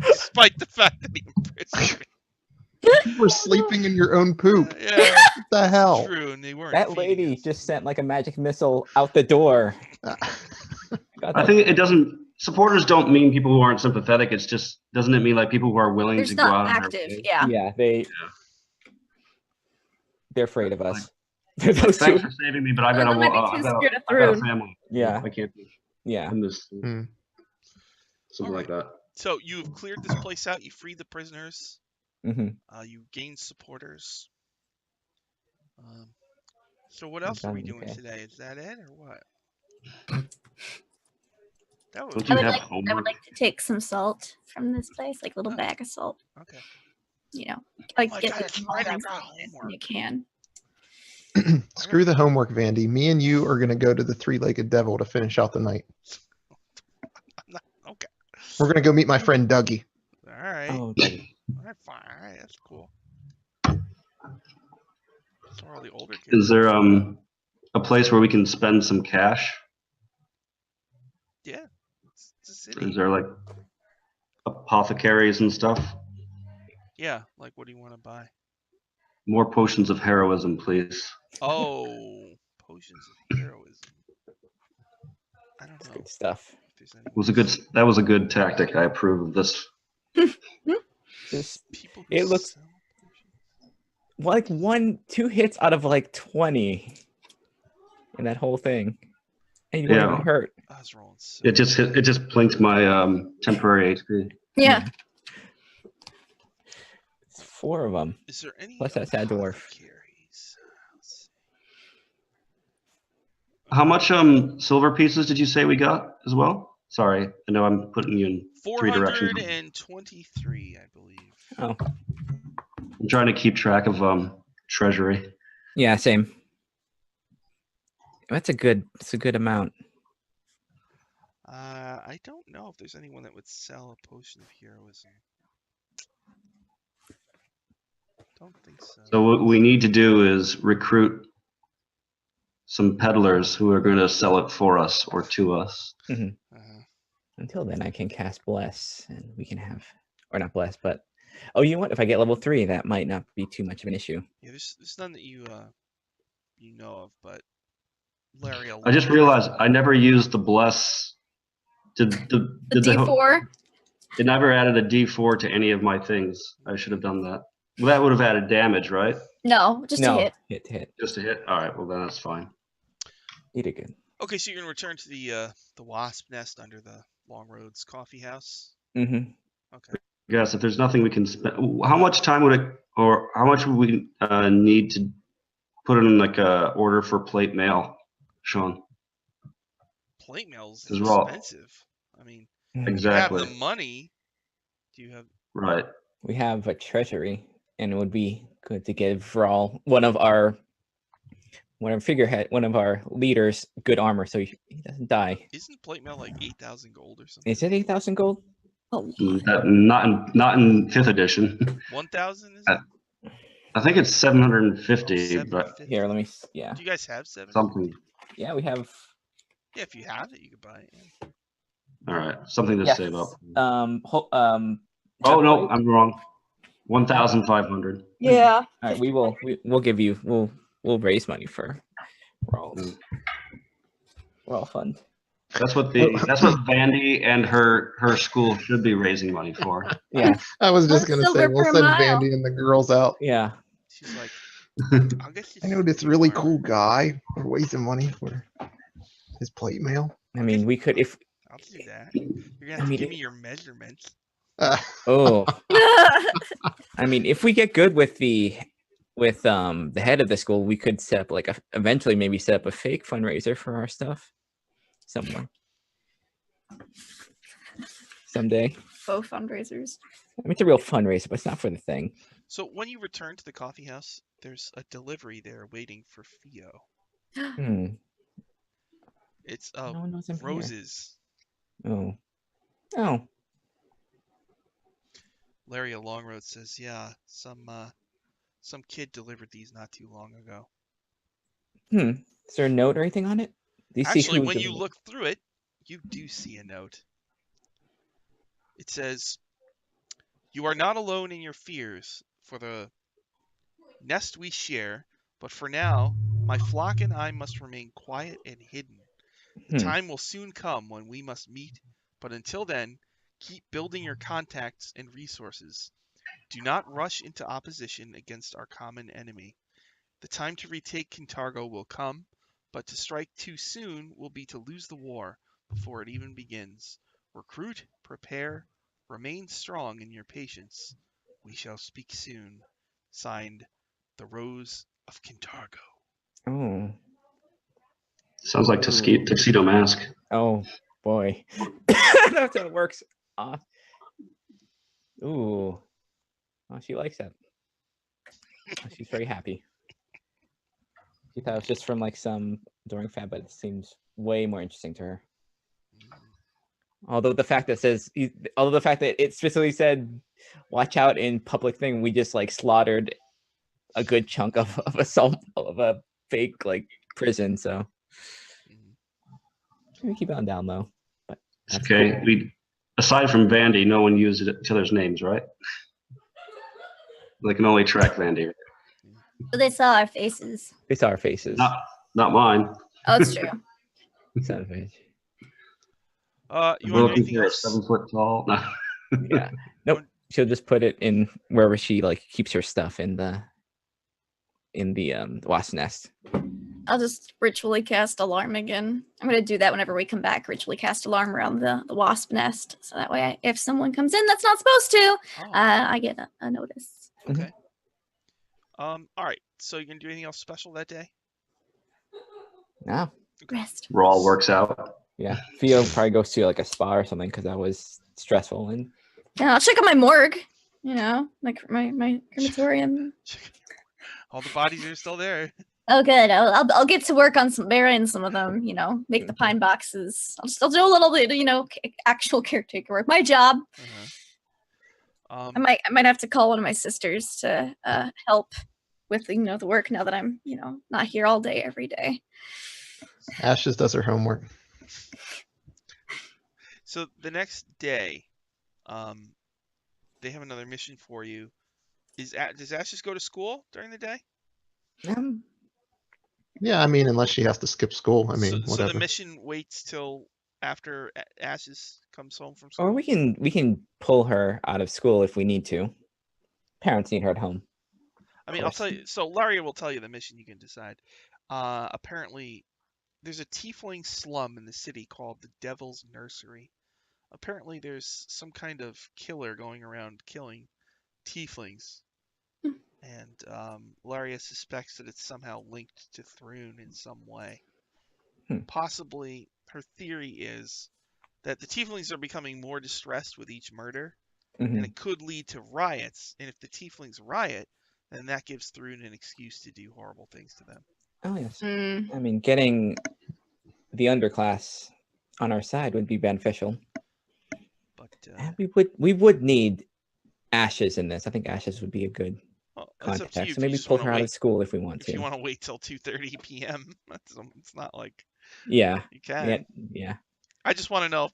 Despite the fact that he imprisoned me. You were sleeping in your own poop. Yeah, What the hell? true, and they weren't. That feeding lady us. just sent like a magic missile out the door. I think it doesn't. Supporters don't mean people who aren't sympathetic. It's just, doesn't it mean like people who are willing They're to just go not out of active. their way? Yeah. Yeah, they're afraid of us. They're those Thanks two. for saving me, but I've got They might be too scared of I've got a Thrune. family. Yeah, I can't be yeah. in this. Hmm. Something like that. So you've cleared this place out. You freed the prisoners. Mm-hmm. You gained supporters. So what else are we doing Okay. today? Is that it or what? That was Don't you I would have like homework? to take some salt from this place, like a little bag of salt. okay. Like my get God, the that's right, I small got ones homework. you can. Screw the homework, Vandy. Me and you are gonna go to the 3-legged devil to finish out the night. Okay. We're gonna go meet my friend Dougie. All right. Oh, All right, fine. All right, that's cool. So all the older kids. Is there a place where we can spend some cash? Yeah. It's a city. Is there like apothecaries and stuff? Yeah. Like, what do you want to buy? More potions of heroism, please. Oh, potions of heroism. I don't know good stuff. if there's any. That was a good tactic. I approve of this. Just People it looks- sell potions. like 2 hits out of like 20 in that whole thing, and you Yeah. won't even hurt. I was rolling so. It just blinked my temporary HP. Yeah. It's 4 of them. Is there any Plus that sad dwarf. apothecaries? Let's see. How much silver pieces did you say we got as well? Sorry, I know I'm putting you in 3 directions. 423, I believe. Oh, I'm trying to keep track of treasury. yeah, same. That's a good. It's a good amount. I don't know if there's anyone that would sell a potion of heroism. Don't think so. So what we need to do is recruit some peddlers who are going to sell it for us or to us. Uh-huh. Until then, I can cast Bless, and we can have, or not Bless, but you know what? If I get level 3, that might not be too much of an issue. Yeah, there's none that you know of, but Larry. I just realized I never used the bless. Did The D4. It never added a D4 to any of my things. I should have done that. Well, that would have added damage, right? No, just a hit. Hit. Just a hit. All right. Well, then that's fine. You did good. Okay, so you're gonna return to the wasp nest under the Long Roads Coffee House. Mm-hmm. Okay. Yes. If there's nothing we can spend, how much time would it, or how much would we need to put in like a order for plate mail, Sean? Plate mail's 'Cause we're all- expensive. I mean, Exactly. you have the money. Do you have? Right. We have a treasury, and it would be good to give Rawl one of our leaders good armor, so he doesn't die. Isn't plate mail like 8,000 gold or something? Is it 8,000 gold? Oh, Not in 5th edition. 1,000 is it? I think it's 750, but 750? Here, let me. Yeah, Do you guys have 750? something. yeah, we have. Yeah, if you have it, you could buy it. Yeah. All right, something to Yes. save up. Oh no, I'm wrong. 1,500. yeah. All right, we'll give you. We'll raise money for Rawls. Rawl fund. That's what Vandy and her school should be raising money for. Yeah, I was just One gonna say silver we'll per send mile. Vandy and the girls out. yeah. She's like, I'll get you. I know this really cool guy. We're wasting money for his plate mail. I mean, we could if. I'll do that. You're gonna have to give me your measurements. Oh, I mean, if we get good with the head of the school, we could set up eventually maybe set up a fake fundraiser for our stuff somewhere someday. Faux fundraisers. I mean, it's a real fundraiser, but it's not for the thing. So when you return to the coffee house, there's a delivery there waiting for Theo. It's No one knows I'm here. roses. Oh. Larry at Longroad says, yeah, some kid delivered these not too long ago. Is there a note or anything on it? Do you see Actually, who when you delivered- look through it, you do see a note. It says, "You are not alone in your fears for the nest we share, but for now, my flock and I must remain quiet and hidden. The time will soon come when we must meet, but until then, keep building your contacts and resources. Do not rush into opposition against our common enemy. The time to retake Kintargo will come, but to strike too soon will be to lose the war before it even begins. Recruit, prepare, remain strong in your patience. We shall speak soon. Signed, the Rose of Kintargo." Oh. Sounds like Tuxedo Mask. Oh boy. That's how it works. Ooh. Oh, she likes that. She's very happy. She thought it was just from some During Fab, but it seems way more interesting to her. Although the fact that it specifically said, "Watch out in public thing," we just slaughtered a good chunk of a fake prison. So we keep it on down low. But that's Okay. cool. Aside from Vandy, no one used each other's names, right? They can only track Vandy. But they saw our faces. They saw our faces. Not mine. Oh, it's true. Son of a bitch. You We're want to do looking anything for a else? 7 foot tall. No. Yeah. Nope. She'll just put it in wherever she keeps her stuff in the wasp nest. I'll just ritually cast alarm again. I'm gonna do that whenever we come back. Ritually cast alarm around the wasp nest, so that way, if someone comes in that's not supposed to, Oh, I get a notice. okay. All right. So you gonna do anything else special that day? No. Rest. Raw works out. Yeah. Theo probably goes to a spa or something because that was stressful. And Yeah, I'll check out my morgue. My crematorium. All the bodies are still there. Oh, good. I'll get to work on burying some of them. You know, make the pine boxes. I'll do a little bit. You know, actual caretaker work. My job. I might have to call one of my sisters to help with the work now that I'm not here all day every day. Ashes does her homework. So the next day, they have another mission for you. Does Ashes go to school during the day? Yeah, I mean, unless she has to skip school. I mean, So whatever. the mission waits till after Ashes comes home from school. Or we can pull her out of school if we need to. Parents need her at home. I mean, I'll tell you. So Laria will tell you the mission. You can decide. Apparently, there's a tiefling slum in the city called the Devil's Nursery. Apparently, there's some kind of killer going around killing tieflings. And Laria suspects that it's somehow linked to Thrune in some way. Possibly, her theory is that the tieflings are becoming more distressed with each murder, and it could lead to riots. And if the tieflings riot, then that gives Thrune an excuse to do horrible things to them. Oh yes. I mean, getting the underclass on our side would be beneficial. But we would need Ashes in this. I think Ashes would be a good contact. Up to you. So maybe pull her out of school if we want to. If you want to wait till 2:30 p.m., it's not like you can. Yeah. I just want to know.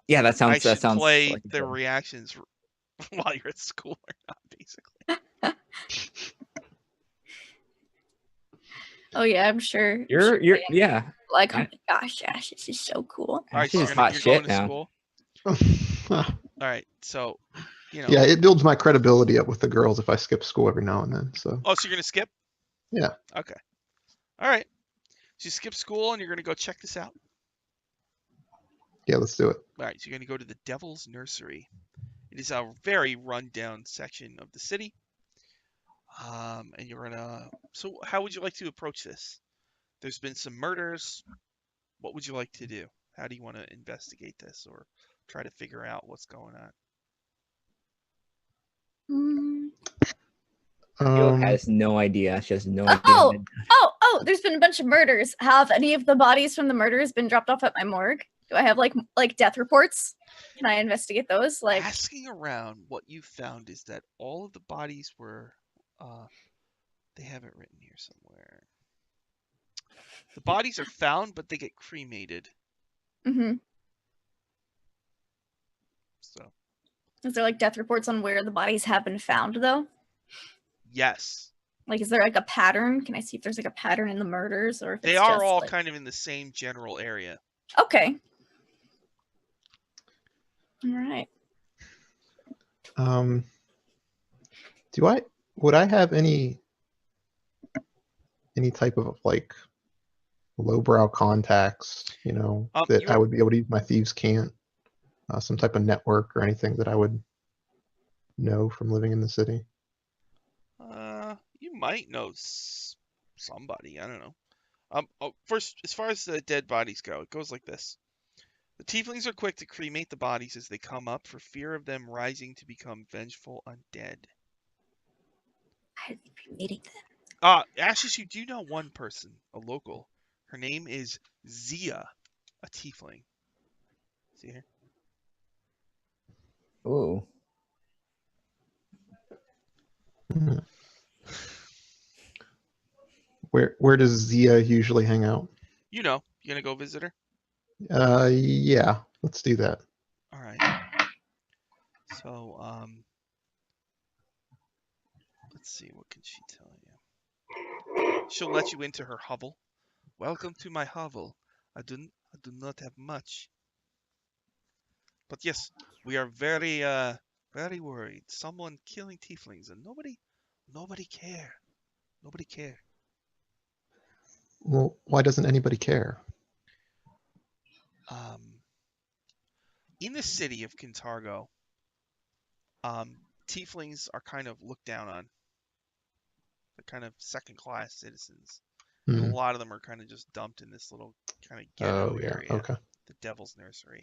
Yeah, that sounds. I should play like the reactions while you're at school or not, basically. Oh yeah, I'm sure. You're yeah. Like, oh my gosh, Ash, this is so cool. All right, so you're going to school. All right, so Yeah, it builds my credibility up with the girls if I skip school every now and then. So. Oh, so you're gonna skip? Yeah. Okay. All right. So you skip school and you're gonna go check this out. Yeah, let's do it. All right, so you're gonna go to the Devil's Nursery. It is a very run-down section of the city. And you're gonna. So how would you like to approach this? There's been some murders. What would you like to do? How do you want to investigate this or try to figure out what's going on? Jill has no idea. She has no idea. Oh! There's been a bunch of murders. Have any of the bodies from the murders been dropped off at my morgue? Do I have like death reports? Can I investigate those? Like asking around, what you found is that all of the bodies were. They have it written here somewhere. The bodies are found, but they get cremated. So. Is there like death reports on where the bodies have been found, though? Yes. Like, is there like a pattern? Can I see if there's like a pattern in the murders, or if they are all kind of in the same general area? Okay. All right. Would I have any type of like lowbrow contacts, that I would be able to use my thieves' cant, some type of network or anything that I would know from living in the city? You might know somebody. I don't know. First, as far as the dead bodies go, it goes like this. The tieflings are quick to cremate the bodies as they come up for fear of them rising to become vengeful undead. I'd be cremating them. Ashes, you do know one person, a local. Her name is Zia, a tiefling. See here? Ooh. Where does Zia usually hang out? You gonna go visit her? Yeah, let's do that. All right. So, let's see, what can she tell you? She'll let you into her hovel. Welcome to my hovel. I do not have much. But yes, we are very worried. Someone killing tieflings, and nobody care. Nobody care. Well, why doesn't anybody care? In the city of Kintargo, tieflings are kind of looked down on. They're kind of second-class citizens. And a lot of them are kind of just dumped in this little kind of ghetto area, okay. the Devil's Nursery.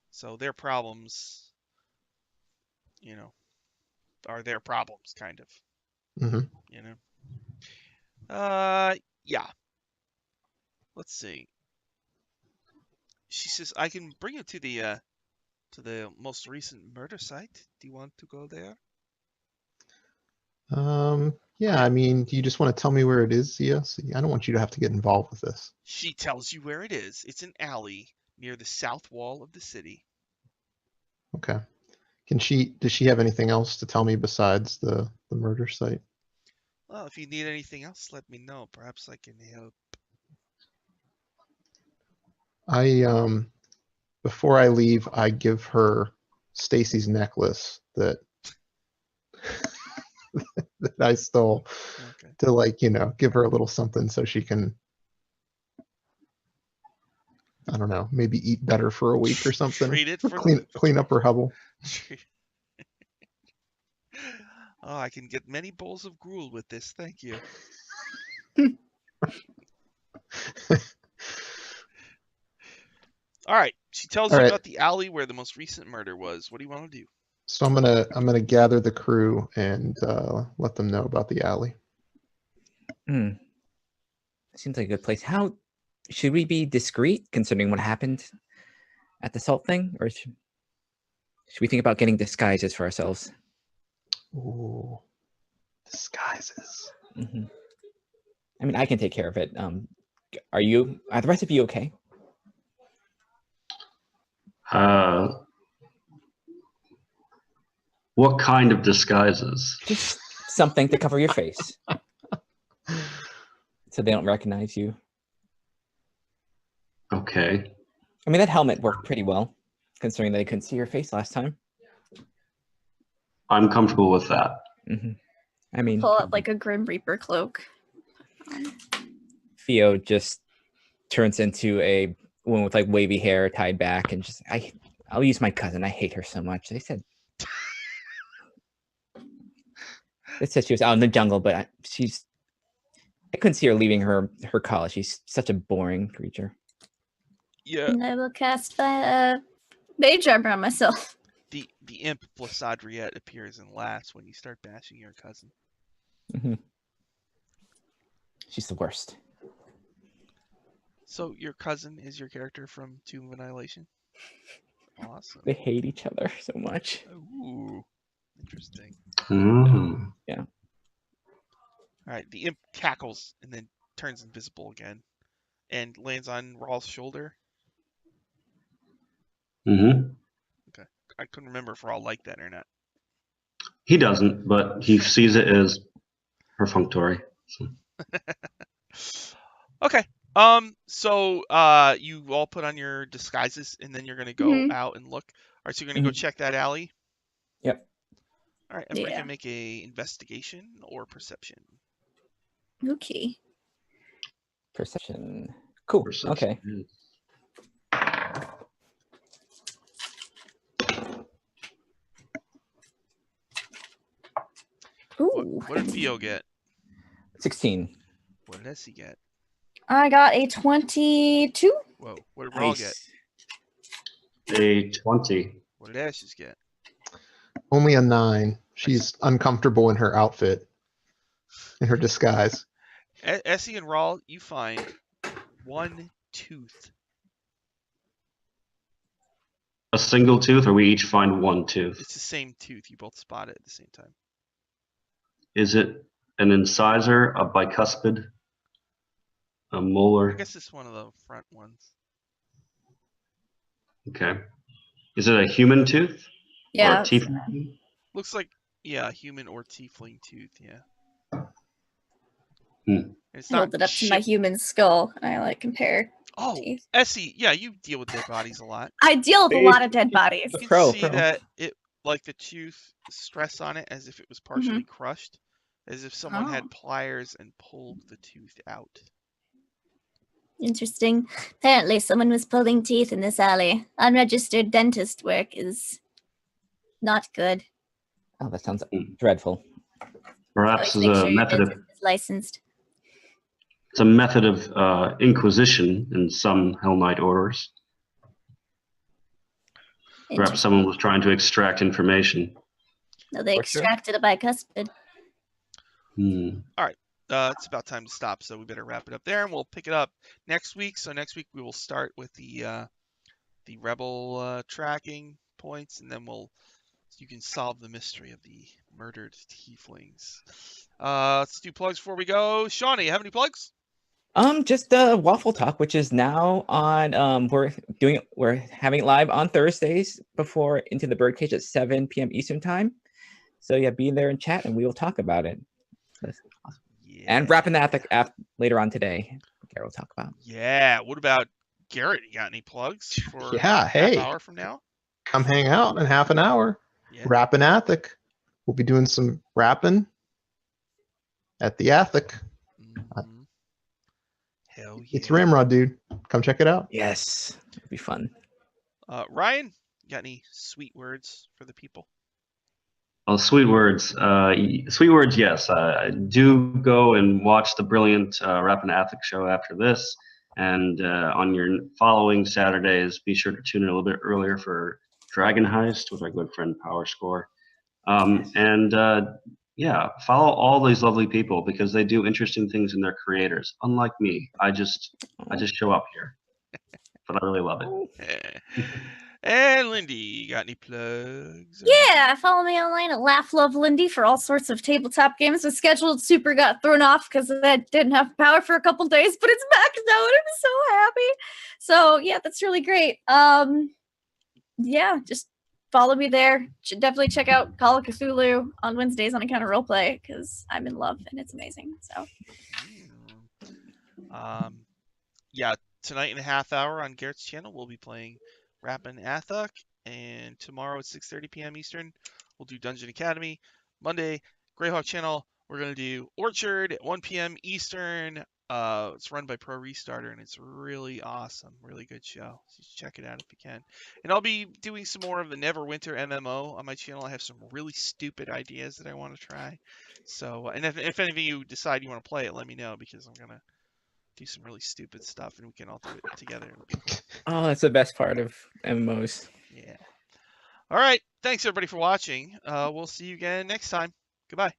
So their problems, are their problems, kind of. Yeah. Let's see. She says, I can bring you to the most recent murder site. Do you want to go there? Yeah, I mean, do you just want to tell me where it is, Zia? See, I don't want you to have to get involved with this. She tells you where it is. It's an alley near the south wall of the city. Okay. Does she have anything else to tell me besides the murder site? Well, if you need anything else, let me know. Perhaps I can help. Before I leave, I give her Stacy's necklace that that I stole Okay. to, like, give her a little something so she can, I don't know, maybe eat better for a week or something. Trade it Or for clean up her hubble. Oh, I can get many bowls of gruel with this. Thank you. All right. She tells All you right. about the alley where the most recent murder was. What do you want to do? So I'm gonna gather the crew and let them know about the alley. Seems like a good place. How should we be discreet considering what happened at the salt thing, or should we think about getting disguises for ourselves? Ooh, disguises. I mean, I can take care of it. Are the rest of you okay? What kind of disguises? Just something to cover your face, so they don't recognize you. Okay. I mean, that helmet worked pretty well, considering they couldn't see your face last time. I'm comfortable with that. I mean, Pull out like a Grim Reaper cloak. Theo just turns into a woman with like wavy hair tied back, and just I'll use my cousin. I hate her so much. They said she was out in the jungle, but I couldn't see her leaving her college. She's such a boring creature. Yeah. And I will cast mage armor on myself. The imp Blasadriette appears in last when you start bashing your cousin. She's the worst. So your cousin is your character from Tomb of Annihilation? Awesome. They hate each other so much. Ooh, interesting. Yeah. All right, the imp cackles and then turns invisible again and lands on Rawl's shoulder. Okay. I couldn't remember if Rawl liked that or not. He doesn't, but he sees it as perfunctory. So. Okay. So you all put on your disguises and then you're gonna go out and look. All right, so you're gonna go check that alley. Yep. All right, everybody can make a investigation or perception. Okay. Perception. Cool. Okay. Ooh. What did Theo get? 16. What did Essie get? I got a 22. Whoa. What did Rawl get? A 20. What did Ashes get? Only a 9. She's uncomfortable in her outfit, in her disguise. Essie and Rawl, you find one tooth. A single tooth, or we each find one tooth? It's the same tooth. You both spot it at the same time. Is it an incisor, a bicuspid, a molar? I guess it's one of the front ones. Okay. Is it a human tooth? Yeah. Or a tiefling tooth? Looks like, yeah, human or tiefling tooth, yeah. It's I hold it up to my human skull and I like compare. Oh, teeth. Essie, yeah, you deal with dead bodies a lot. I deal with a lot of dead bodies. You can see that it, like the tooth stress on it as if it was partially crushed, as if someone had pliers and pulled the tooth out. Interesting. Apparently someone was pulling teeth in this alley. Unregistered dentist work is not good. Oh, that sounds dreadful. Perhaps Always make the sure your method of dentist is licensed. it's a method of inquisition in some Hell Knight orders. Perhaps someone was trying to extract information. No, they extracted a bicuspid. All right. it's about time to stop, so we better wrap it up there, and we'll pick it up next week. So next week we will start with the rebel tracking points, and then you can solve the mystery of the murdered tieflings. Let's do plugs before we go. Shawnee, you have any plugs? Just Waffle Talk, which is now on. We're having it live on Thursdays before Into the Birdcage at 7 p.m. Eastern time. So yeah, be there and chat, and we will talk about it. That's awesome. Yeah. And wrapping that app later on today. Garrett will talk about. Yeah. What about Garrett? You got any plugs for Yeah, hey. half hour from now? Come hang out in half an hour. Yeah. Rapping Athic. We'll be doing some rapping at the Athic. Mhm. Hell yeah. It's Ramrod, dude. Come check it out. Yes, it'll be fun. Ryan, you got any sweet words for the people? Oh, sweet words. Sweet words, yes. Do go and watch the brilliant Rappin' Athic show after this. And on your following Saturdays, be sure to tune in a little bit earlier for Dragon Heist with our good friend Power Score. Yeah, follow all these lovely people because they do interesting things in their creators. Unlike me, I just show up here, but I really love it. And Lindy, you got any plugs? Yeah, follow me online at Laugh Love Lindy for all sorts of tabletop games. The scheduled super got thrown off because I didn't have power for a couple days, but it's back now and I'm so happy. So yeah, that's really great. Yeah, just follow me there. Should definitely check out Call of Cthulhu on Wednesdays on Account of Roleplay because I'm in love and it's amazing. So yeah, tonight in a half hour on Garrett's channel, we'll be playing Rappin' Athic, and tomorrow at 6:30 p.m. Eastern, we'll do Dungeon Academy. Monday, Greyhawk channel, we're gonna do Orchard at 1 p.m. Eastern. It's run by Pro Restarter, and it's really awesome, really good show. So check it out if you can. And I'll be doing some more of the Neverwinter MMO on my channel. I have some really stupid ideas that I want to try. So, and if any of you decide you want to play it, let me know because I'm gonna do some really stupid stuff, and we can all do it together. It'll be cool. Oh, that's the best part of MMOs. Yeah. All right. Thanks everybody for watching. We'll see you again next time. Goodbye.